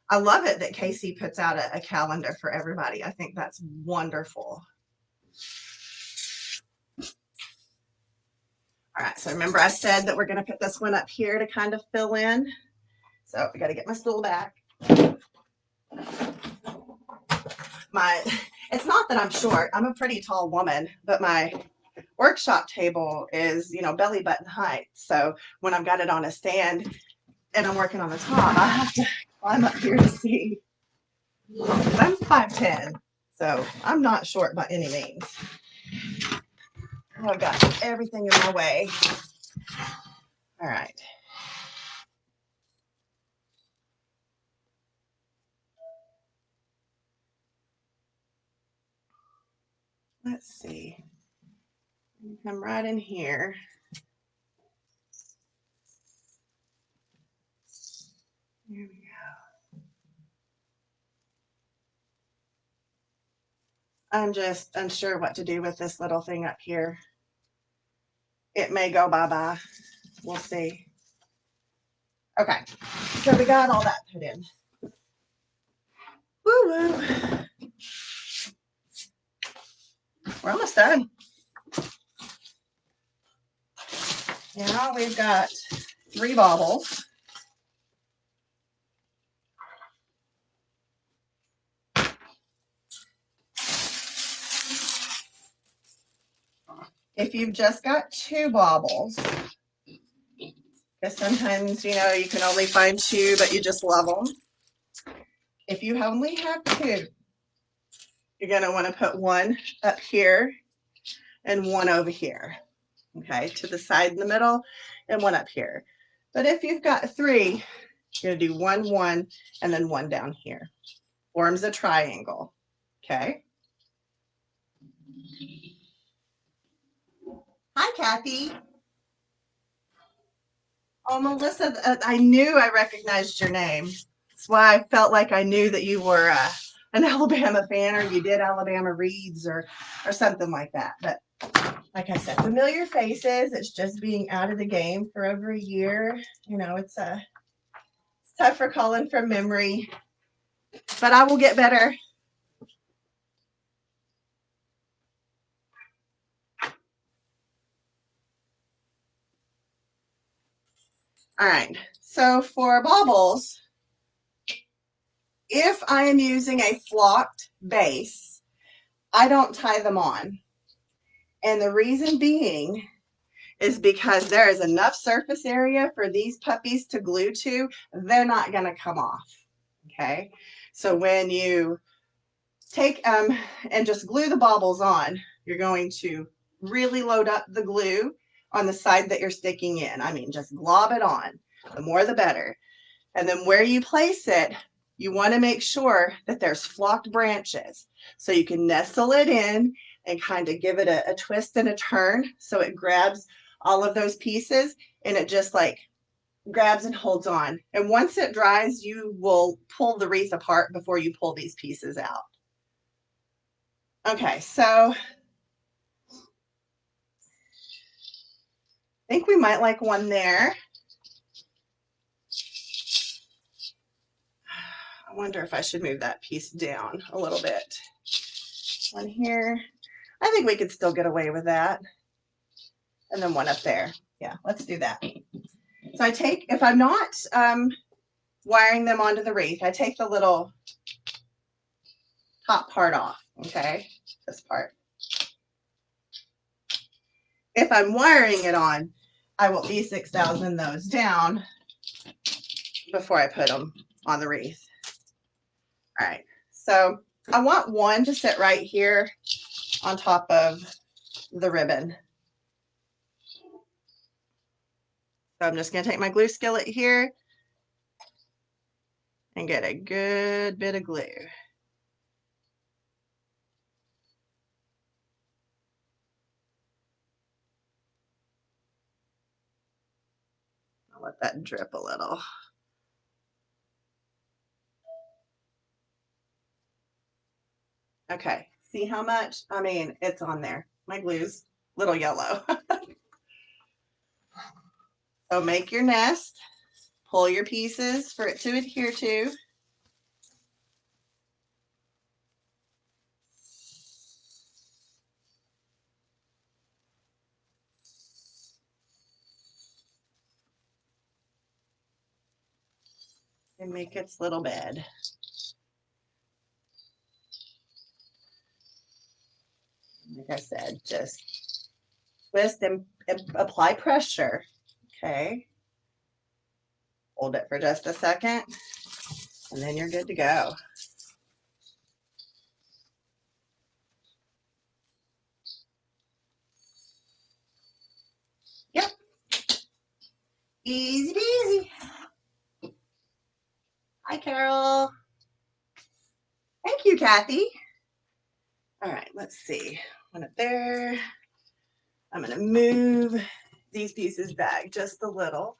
I love it that Casey puts out a calendar for everybody. I think that's wonderful. All right, so remember I said that we're going to put this one up here to kind of fill in. So I got to get my stool back. It's not that I'm short. I'm a pretty tall woman, but my workshop table is, you know, belly button height. So when I've got it on a stand and I'm working on the top, I have to climb up here to see. I'm 5'10", so I'm not short by any means. I've got everything in my way. All right. Let's see. Come right in here. Here we go. I'm just unsure what to do with this little thing up here. It may go bye-bye. We'll see. Okay, so we got all that put in. Woo-woo. We're almost done. Now we've got 3 baubles. If you've just got 2 baubles, because sometimes, you know, you can only find 2, but you just love them. If you only have 2, you're going to want to put 1 up here and 1 over here, okay, to the side in the middle, and 1 up here. But if you've got 3, you're going to do 1, 1, and then 1 down here. Forms a triangle, okay? Hi, Kathy. Oh, Melissa, I knew I recognized your name. That's why I felt like I knew that you were an Alabama fan, or you did Alabama reads, or something like that. But like I said, familiar faces. It's just being out of the game for over a year. You know, it's tough for calling from memory, but I will get better. All right, so for baubles, if I am using a flocked base, I don't tie them on. And the reason being is because there is enough surface area for these puppies to glue to. They're not going to come off, okay? So when you take and just glue the baubles on, you're going to really load up the glue on the side that you're sticking in. I mean, just glob it on. The more the better. And then where you place it, you want to make sure that there's flocked branches, so you can nestle it in and kind of give it a twist and a turn so it grabs all of those pieces, and it just like grabs and holds on. And once it dries, you will pull the wreath apart before you pull these pieces out. Okay, so I think we might like 1 there. I wonder if I should move that piece down a little bit. 1 here. I think we could still get away with that. And then 1 up there. Yeah, let's do that. So I take, if I'm not wiring them onto the wreath, I take the little top part off, okay? This part. If I'm wiring it on, I will E6000 those down before I put them on the wreath. All right, so I want 1 to sit right here on top of the ribbon. So I'm just going to take my glue skillet here and get a good bit of glue. I'll let that drip a little. Okay, see how much? I mean, it's on there. My glue's a little yellow. So make your nest, pull your pieces for it to adhere to. And make its little bed. Like I said, just twist and apply pressure. Okay. Hold it for just a second, and then you're good to go. Yep. Easy peasy. Hi, Carol. Thank you, Kathy. All right, let's see. 1 up there. I'm going to move these pieces back just a little.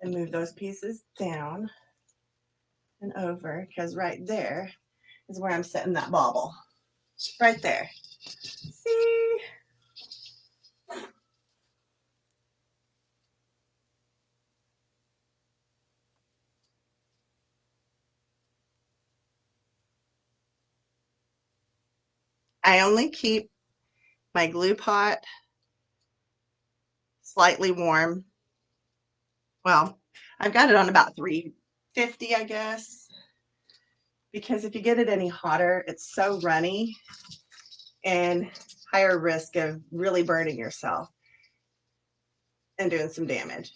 and move those pieces down and over, because right there is where I'm setting that bauble. Right there. See? I only keep my glue pot slightly warm. Well, I've got it on about 350, I guess, because if you get it any hotter, it's so runny and higher risk of really burning yourself and doing some damage.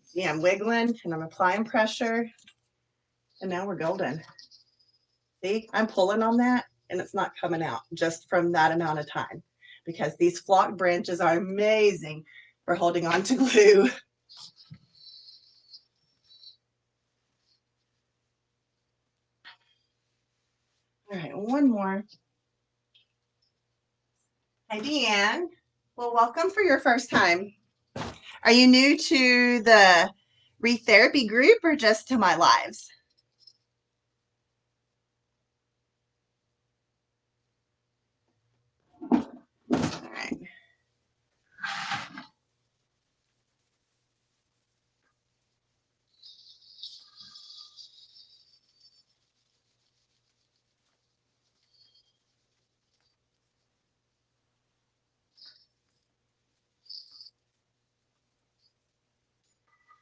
See, I'm wiggling and I'm applying pressure, and now we're golden. See, I'm pulling on that and it's not coming out just from that amount of time, because these flock branches are amazing for holding on to glue. All right, one more. Hi, Deanne. Well, welcome for your first time. Are you new to the Wreath Therapy group or just to my lives? All right.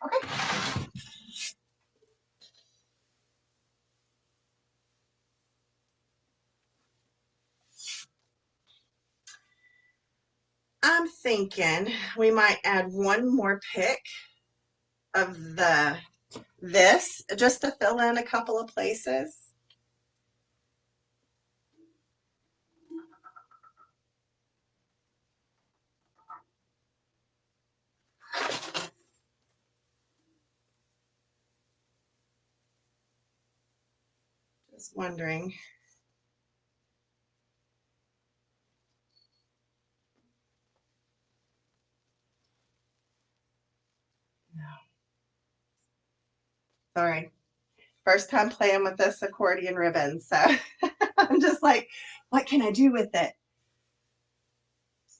Okay. I'm thinking we might add one more pick of this just to fill in a couple of places. Just wondering. No. Sorry. First time playing with this accordion ribbon, so I'm just like, what can I do with it?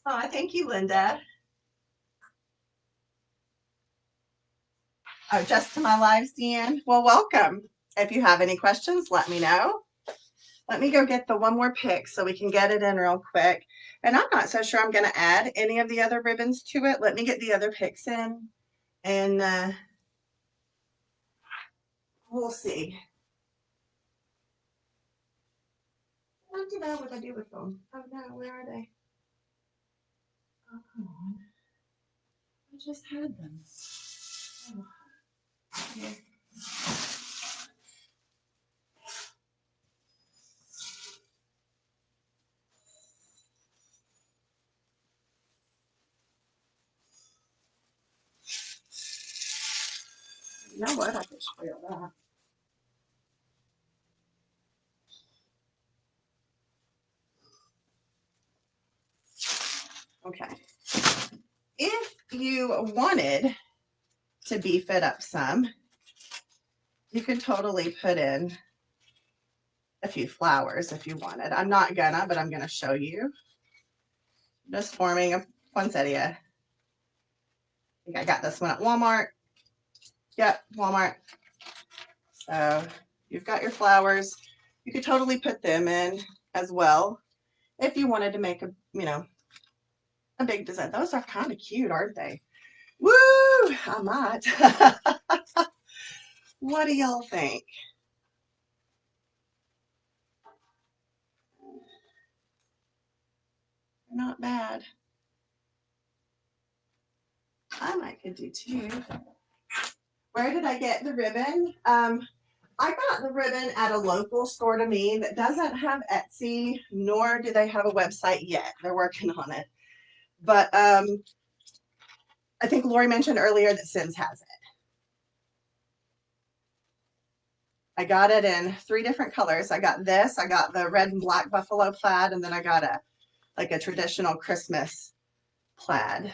Oh, thank you, Linda. Oh, just to my lives, Deanne. Well, welcome. If you have any questions, let me know. Let me go get the one more pick so we can get it in real quick. And I'm not so sure I'm going to add any of the other ribbons to it. Let me get the other picks in, and we'll see. I don't know what I do with them. Oh no, where are they? Oh, come on. I just had them. Oh, here. You know what? I could spoil that. Okay. If you wanted to beef it up some, you could totally put in a few flowers if you wanted. I'm not gonna, but I'm gonna show you. Just forming a poinsettia. I think I got this one at Walmart. Yep, Walmart. So you've got your flowers. You could totally put them in as well if you wanted to make a, you know, a big design. Those are kind of cute, aren't they? Woo! I might. What do y'all think? Not bad. I might could do two. Where did I get the ribbon? I got the ribbon at a local store to me that doesn't have Etsy, nor do they have a website yet. They're working on it. But I think Lori mentioned earlier that Sims has it. I got it in 3 different colors. I got this, I got the red and black buffalo plaid, and then I got a traditional Christmas plaid.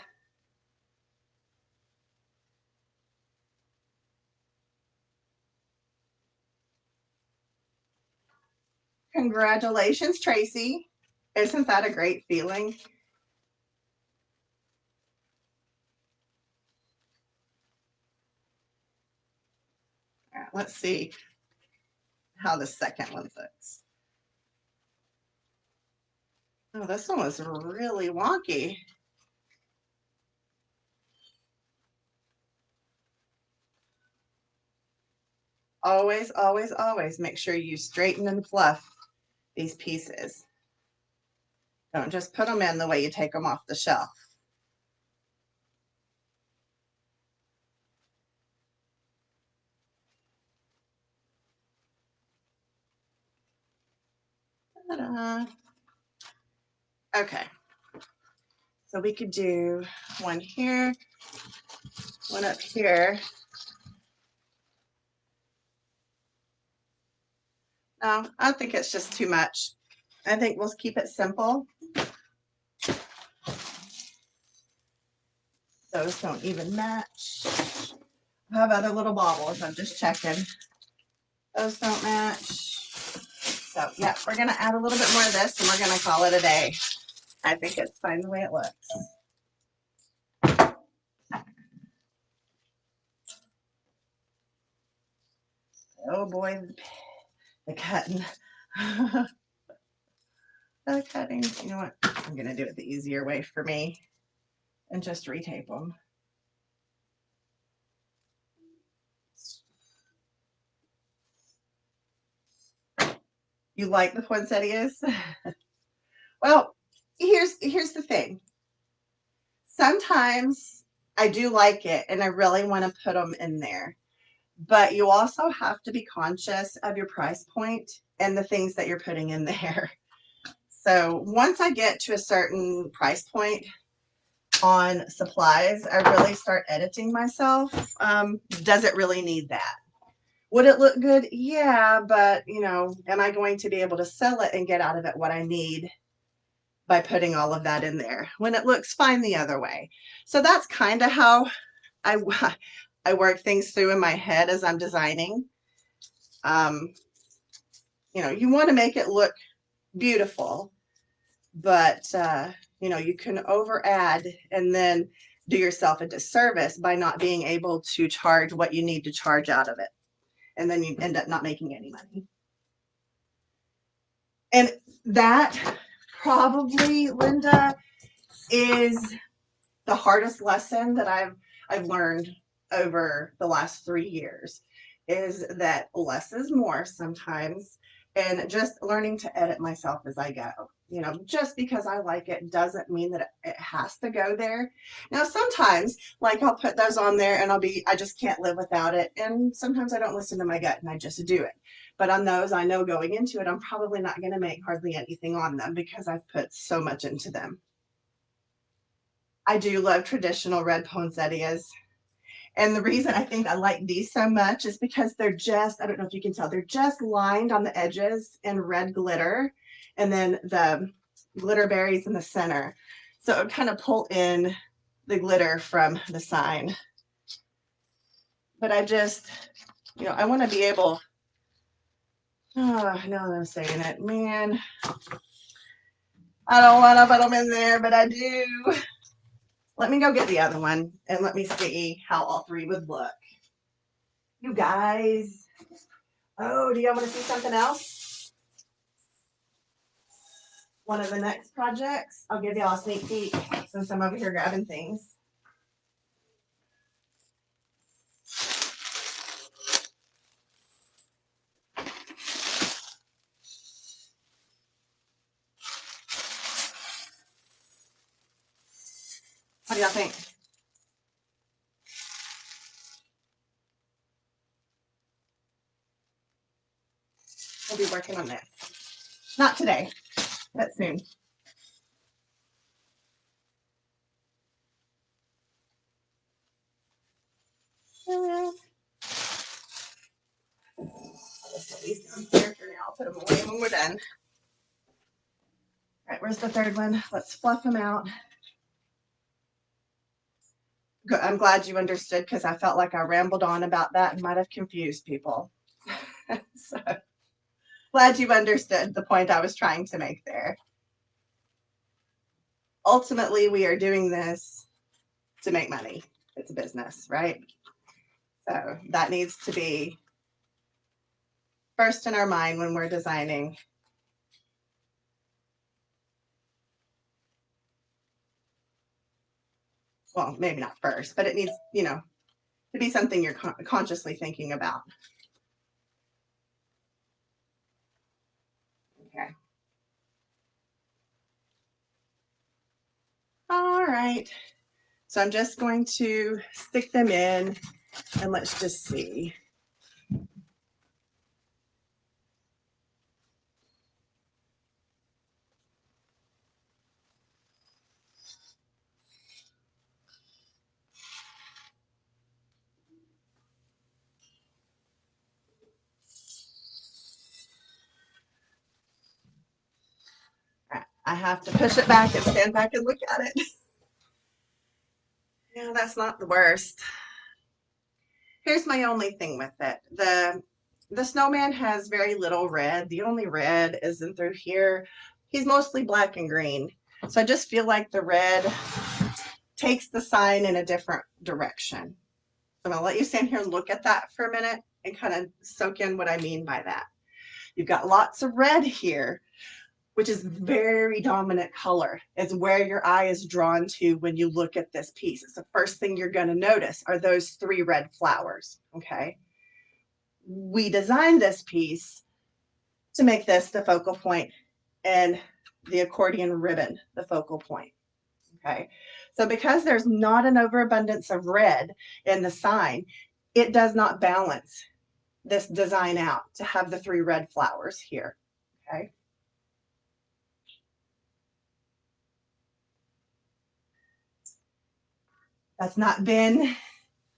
Congratulations, Tracy. Isn't that a great feeling? All right, let's see how the second one looks. Oh, this one was really wonky. Always, always, always make sure you straighten and fluff these pieces. Don't just put them in the way you take them off the shelf. Ta-da. Okay, so we could do one here, one up here. No, I think it's just too much. I think we'll keep it simple. Those don't even match. I have other little baubles. I'm just checking. Those don't match. So, yeah, we're going to add a little bit more of this and we're going to call it a day. I think it's fine the way it looks. Oh boy, the cutting. The cutting. You know what? I'm going to do it the easier way for me and just retape them. You like the poinsettias? Well, here's the thing. Sometimes I do like it and I really want to put them in there. But you also have to be conscious of your price point and the things that you're putting in there. So once I get to a certain price point on supplies, I really start editing myself. Does it really need that? Would it look good? Yeah, but you know, am I going to be able to sell it and get out of it what I need by putting all of that in there when it looks fine the other way? So that's kind of how I work things through in my head as I'm designing. You know, you want to make it look beautiful, but you know, you can over add and then do yourself a disservice by not being able to charge what you need to charge out of it. And then you end up not making any money. And that probably, Linda, is the hardest lesson that I've learned over the last 3 years, is that less is more sometimes, and just learning to edit myself as I go. You know, just because I like it doesn't mean that it has to go there. Now, sometimes, like, I'll put those on there and I just can't live without it. And sometimes I don't listen to my gut and I just do it. But on those, I know going into it, I'm probably not going to make hardly anything on them because I've put so much into them. I do love traditional red poinsettias. And the reason I think I like these so much is because they're just, I don't know if you can tell, they're just lined on the edges in red glitter, and then the glitter berries in the center. So it kind of pull in the glitter from the sign. But I just, you know, I want to be able, oh, now that I'm saying it, man, I don't want to put them in there, but I do. Let me go get the other one and let me see how all three would look. You guys. Oh, do y'all want to see something else? One of the next projects? I'll give y'all a sneak peek since I'm over here grabbing things. What do y'all think? We'll be working on this. Not today, but soon. I'll just put these down here for now. I'll put them away when we're done. All right, where's the third one? Let's fluff them out. Good. I'm glad you understood because I felt like I rambled on about that and might have confused people. So, Glad you understood the point I was trying to make there. Ultimately, we are doing this to make money. It's a business, right? So that needs to be first in our mind when we're designing. Well, maybe not first, but it needs, to be something you're consciously thinking about. Okay. All right. So I'm just going to stick them in and let's just see. I have to push it back and stand back and look at it. Yeah, that's not the worst. Here's my only thing with it. The snowman has very little red. The only red isn't through here. He's mostly black and green. So I just feel like the red takes the sign in a different direction. So I'm going to let you stand here and look at that for a minute and kind of soak in what I mean by that. You've got lots of red here, which is very dominant color. It's where your eye is drawn to when you look at this piece. It's the first thing you're going to notice are those 3 red flowers, okay? We designed this piece to make this the focal point and the accordion ribbon the focal point, okay? So because there's not an overabundance of red in the sign, it does not balance this design out to have the 3 red flowers here, okay? That's not been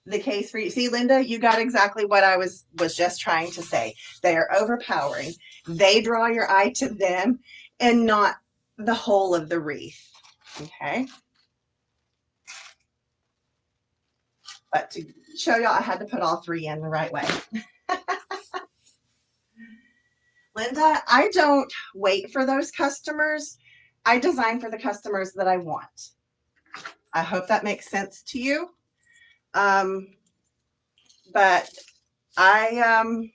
the case for you. See, Linda, you got exactly what I was just trying to say. They are overpowering. They draw your eye to them and not the whole of the wreath, okay? But to show y'all, I had to put all 3 in the right way. Linda, I don't wait for those customers. I design for the customers that I want. I hope that makes sense to you. But I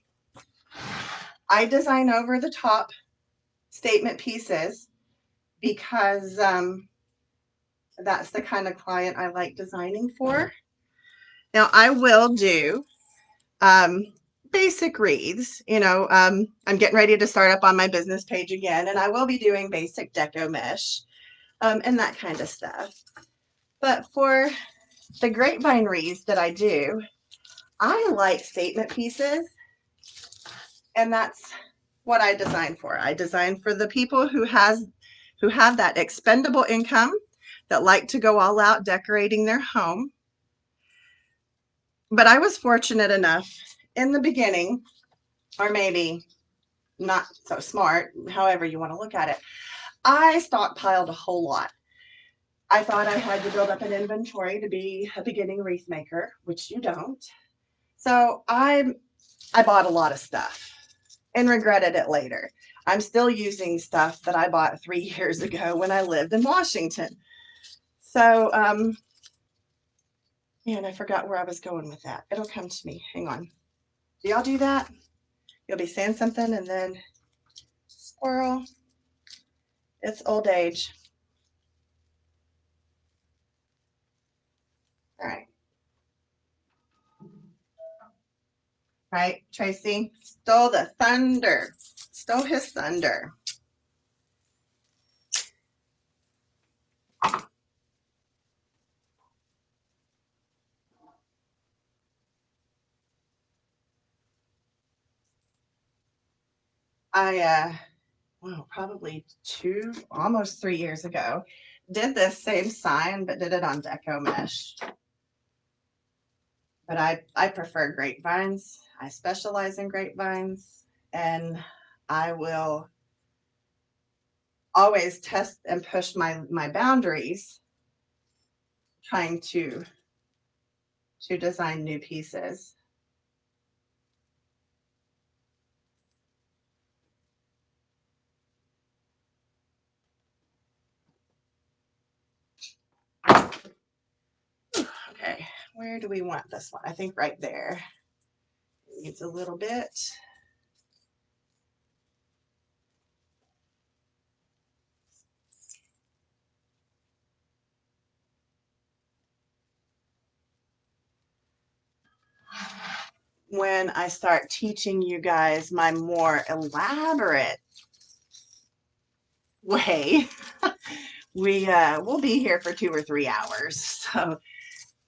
design over the top statement pieces because that's the kind of client I like designing for. Now I will do basic wreaths. I'm getting ready to start up on my business page again, and I will be doing basic deco mesh and that kind of stuff. But for the grapevine wreaths that I do, I like statement pieces, and that's what I design for. I design for the people who have that expendable income, that like to go all out decorating their home. But I was fortunate enough in the beginning, or maybe not so smart, however you want to look at it, I stockpiled a whole lot. I thought I had to build up an inventory to be a beginning wreath maker, which you don't. So I bought a lot of stuff and regretted it later. I'm still using stuff that I bought 3 years ago when I lived in Washington. So, man, I forgot where I was going with that. It'll come to me. Hang on. Do y'all do that? You'll be saying something and then squirrel. It's old age. All right. Right, Tracy? Stole the thunder. Stole his thunder. Well, probably almost 3 years ago, did this same sign, but did it on deco mesh. But I prefer grapevines. I specialize in grapevines, and I will always test and push my boundaries trying to design new pieces. Where do we want this one? I think right there. It needs a little bit. When I start teaching you guys my more elaborate way, we'll be here for 2 or 3 hours. So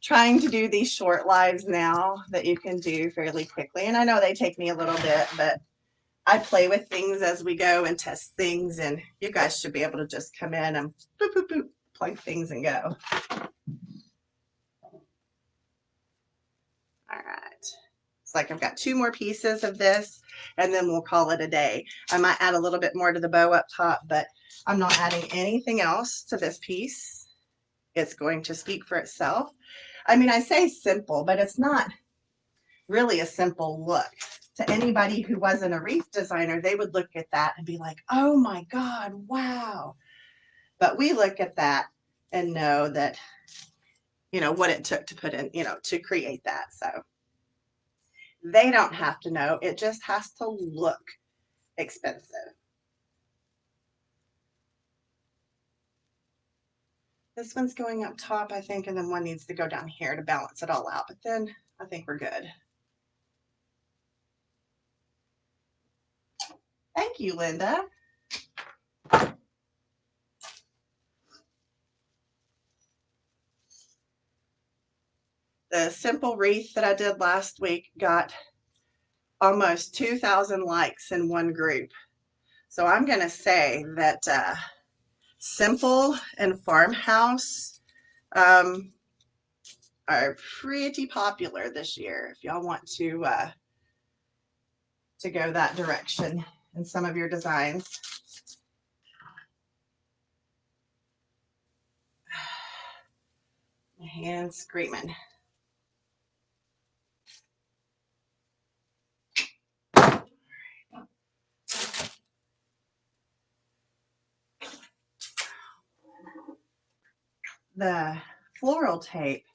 trying to do these short lives now that you can do fairly quickly. And I know they take me a little bit, but I play with things as we go and test things, and you guys should be able to just come in and boop, boop, boop, plug things and go. All right. It's like I've got 2 more pieces of this, and then we'll call it a day. I might add a little bit more to the bow up top, but I'm not adding anything else to this piece. It's going to speak for itself. I mean, I say simple, but it's not really a simple look. To anybody who wasn't a wreath designer, they would look at that and be like, oh my God, wow. But we look at that and know that, you know, what it took to put in, you know, to create that. So they don't have to know. It just has to look expensive. This one's going up top, I think, and then one needs to go down here to balance it all out. But then I think we're good. Thank you, Linda. The simple wreath that I did last week got almost 2,000 likes in one group. So I'm going to say that simple and farmhouse are pretty popular this year. If y'all want to go that direction in some of your designs. My hand's screaming. The floral tape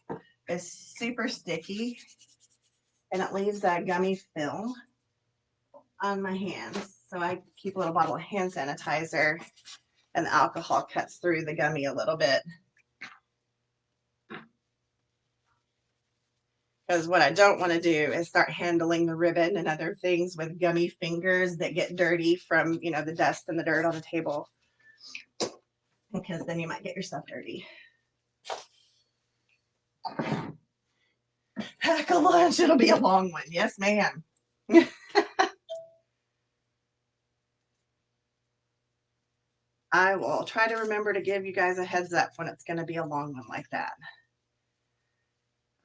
is super sticky and it leaves that gummy film on my hands. So I keep a little bottle of hand sanitizer, and the alcohol cuts through the gummy a little bit. Because what I don't want to do is start handling the ribbon and other things with gummy fingers that get dirty from, you know, the dust and the dirt on the table. Because then you might get yourself dirty. Pack a lunch, it'll be a long one. Yes, ma'am. I will try to remember to give you guys a heads up when it's going to be a long one like that.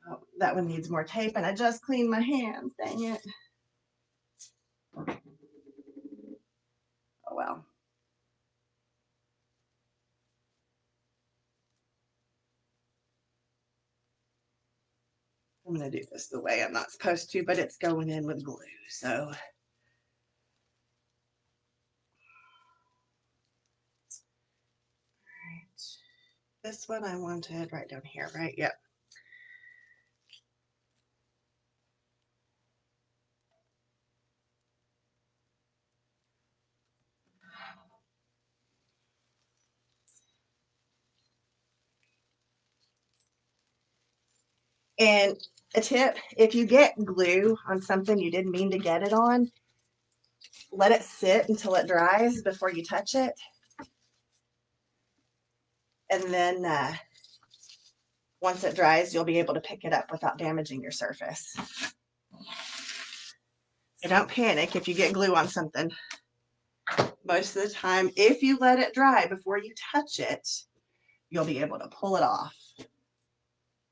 Oh, that one needs more tape, and I just cleaned my hands. Dang it. Oh, well. I'm going to do this the way I'm not supposed to, but it's going in with glue, so. This one I wanted right down here, right? Yep. And a tip, if you get glue on something you didn't mean to get it on, let it sit until it dries before you touch it. And then once it dries, you'll be able to pick it up without damaging your surface. So don't panic if you get glue on something. Most of the time, if you let it dry before you touch it, you'll be able to pull it off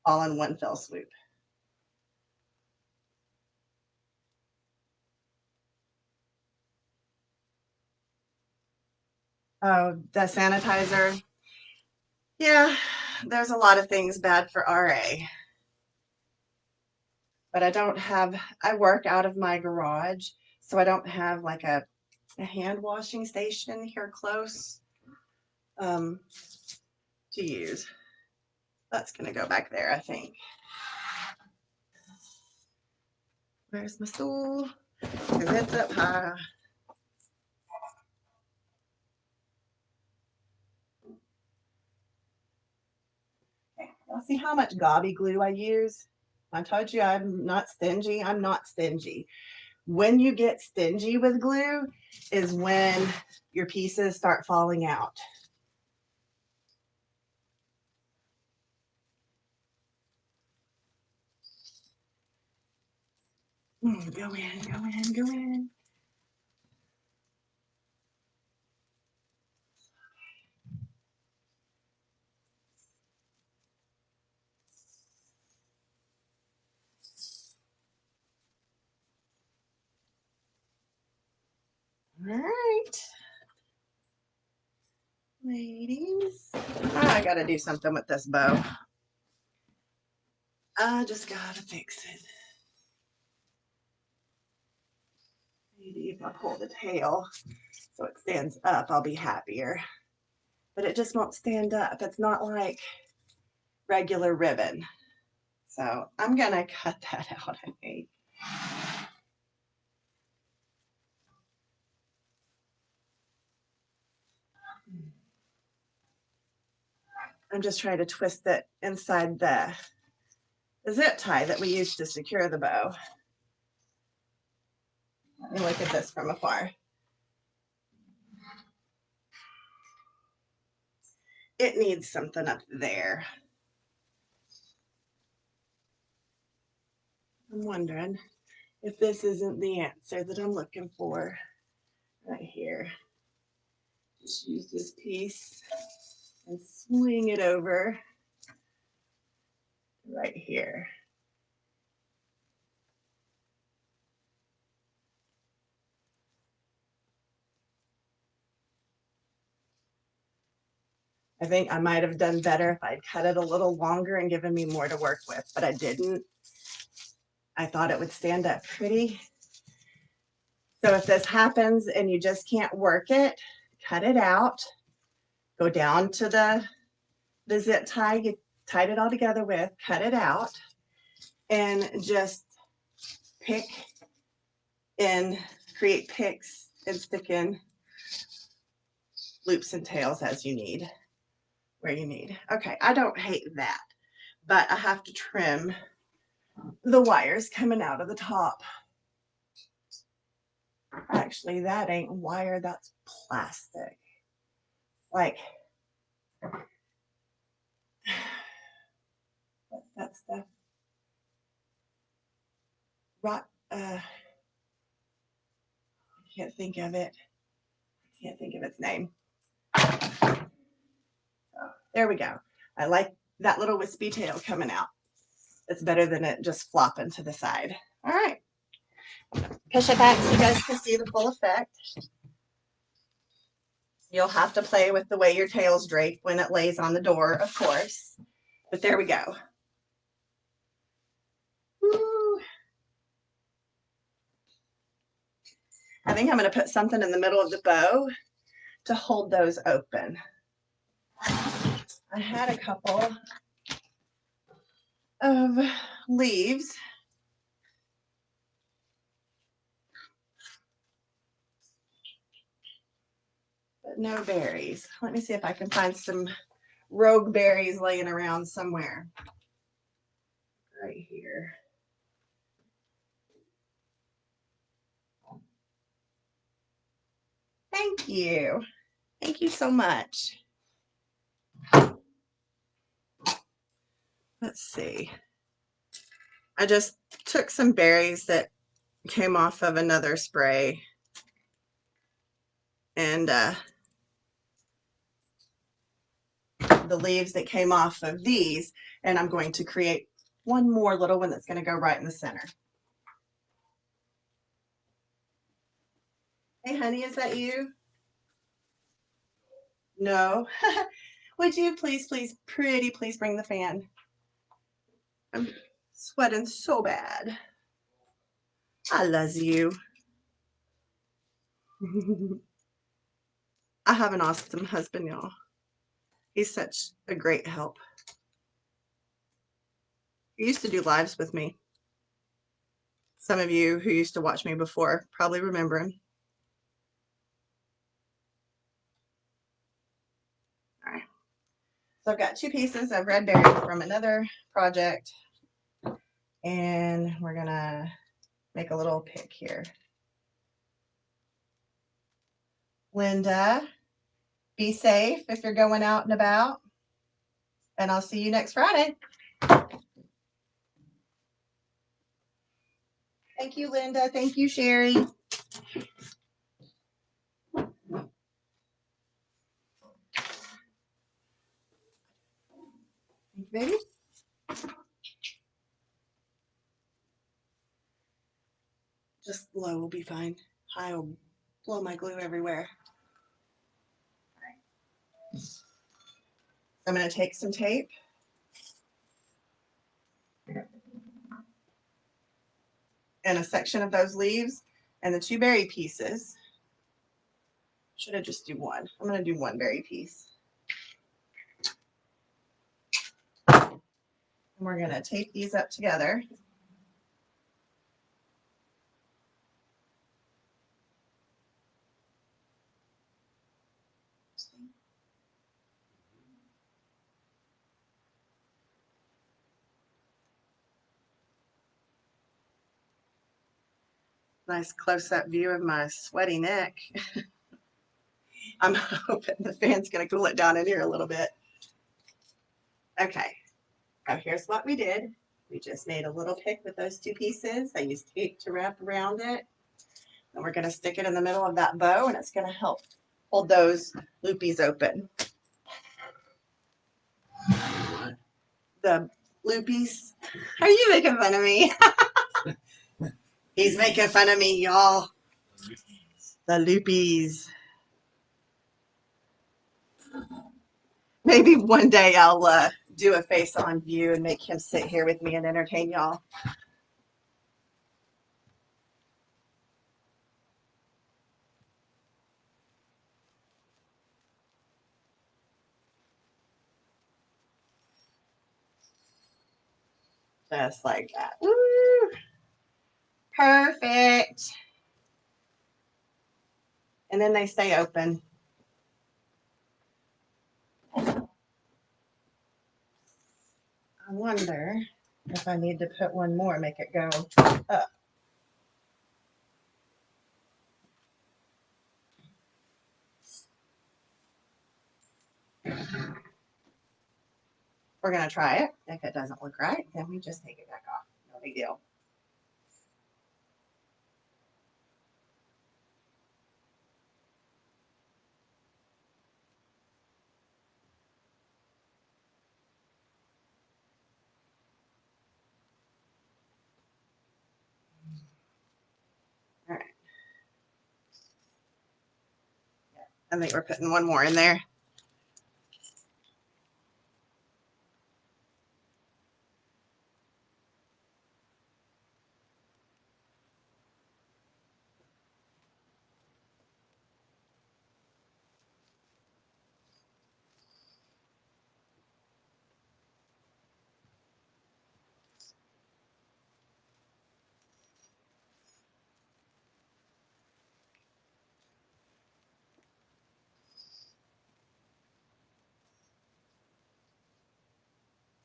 all in one fell swoop. Oh, the sanitizer. Yeah, there's a lot of things bad for RA. But I work out of my garage, so I don't have like a hand washing station here close to use. That's going to go back there, I think. Where's my stool? Because it's up high. Now see how much gobby glue I use? I told you I'm not stingy. I'm not stingy. When you get stingy with glue is when your pieces start falling out. Go in, go in, go in. All right, ladies. I gotta do something with this bow. I just gotta fix it. Maybe if I pull the tail so it stands up, I'll be happier. But it just won't stand up. It's not like regular ribbon. So I'm gonna cut that out, I think. I'm just trying to twist it inside the zip tie that we used to secure the bow. Let me look at this from afar. It needs something up there. I'm wondering if this isn't the answer that I'm looking for right here. Just use this piece and swing it over right here. I think I might have done better if I'd cut it a little longer and given me more to work with, but I didn't. I thought it would stand up pretty. So if this happens and you just can't work it, cut it out, go down to the zip tie you tied it all together with, cut it out, and just pick in, create picks and stick in loops and tails as you need, where you need. Okay, I don't hate that, but I have to trim the wires coming out of the top. Actually, that ain't wire, that's plastic. Like, what's that stuff? Rock, I can't think of it. I can't think of its name. So, there we go. I like that little wispy tail coming out. It's better than it just flopping to the side. All right. Push it back so you guys can see the full effect. You'll have to play with the way your tail's draped when it lays on the door, of course. But there we go. Woo. I think I'm going to put something in the middle of the bow to hold those open. I had a couple of leaves. But no berries. Let me see if I can find some rogue berries laying around somewhere. Right here. Thank you. Thank you so much. Let's see. I just took some berries that came off of another spray and the leaves that came off of these, and I'm going to create one more little one that's going to go right in the center. Hey honey, is that you? No. Would you please, pretty please bring the fan? I'm sweating so bad. I love you. I have an awesome husband, y'all. He's such a great help. He used to do lives with me. Some of you who used to watch me before probably remember him. All right. So I've got 2 pieces of red berry from another project, and we're gonna make a little pick here. Linda, be safe if you're going out and about, and I'll see you next Friday. Thank you, Linda. Thank you, Sherry. Thank you, baby. Just low will be fine. High will blow my glue everywhere. All right. I'm going to take some tape. And a section of those leaves and the 2 berry pieces. Should I just do one? I'm going to do 1 berry piece. And we're going to tape these up together. Nice close-up view of my sweaty neck. I'm hoping the fan's going to cool it down in here a little bit. Okay, so here's what we did. We just made a little pick with those 2 pieces. I used tape to wrap around it. And we're going to stick it in the middle of that bow, and it's going to help hold those loopies open. The loopies? Are you making fun of me? He's making fun of me, y'all. The loopies. Maybe one day I'll do a face-on view and make him sit here with me and entertain y'all. Just like that. Woo! Perfect. And then they stay open. I wonder if I need to put one more, make it go up. We're going to try it. If it doesn't look right, then we just take it back off. No big deal. All right. I think we're putting one more in there.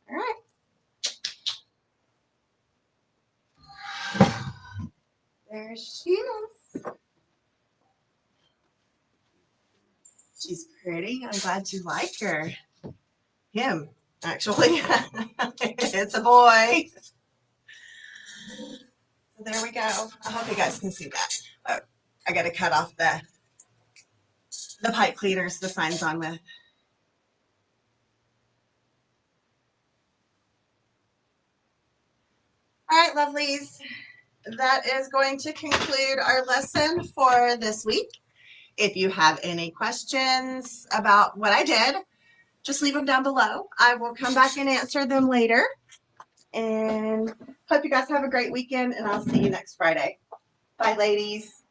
All right. There she is. She's pretty. I'm glad you like her. Him, actually. It's a boy. So there we go. I hope you guys can see that. Oh, I got to cut off the pipe cleaners the sign's on with. All right, lovelies. That is going to conclude our lesson for this week. If you have any questions about what I did, just leave them down below. I will come back and answer them later. And hope you guys have a great weekend, and I'll see you next Friday. Bye, ladies.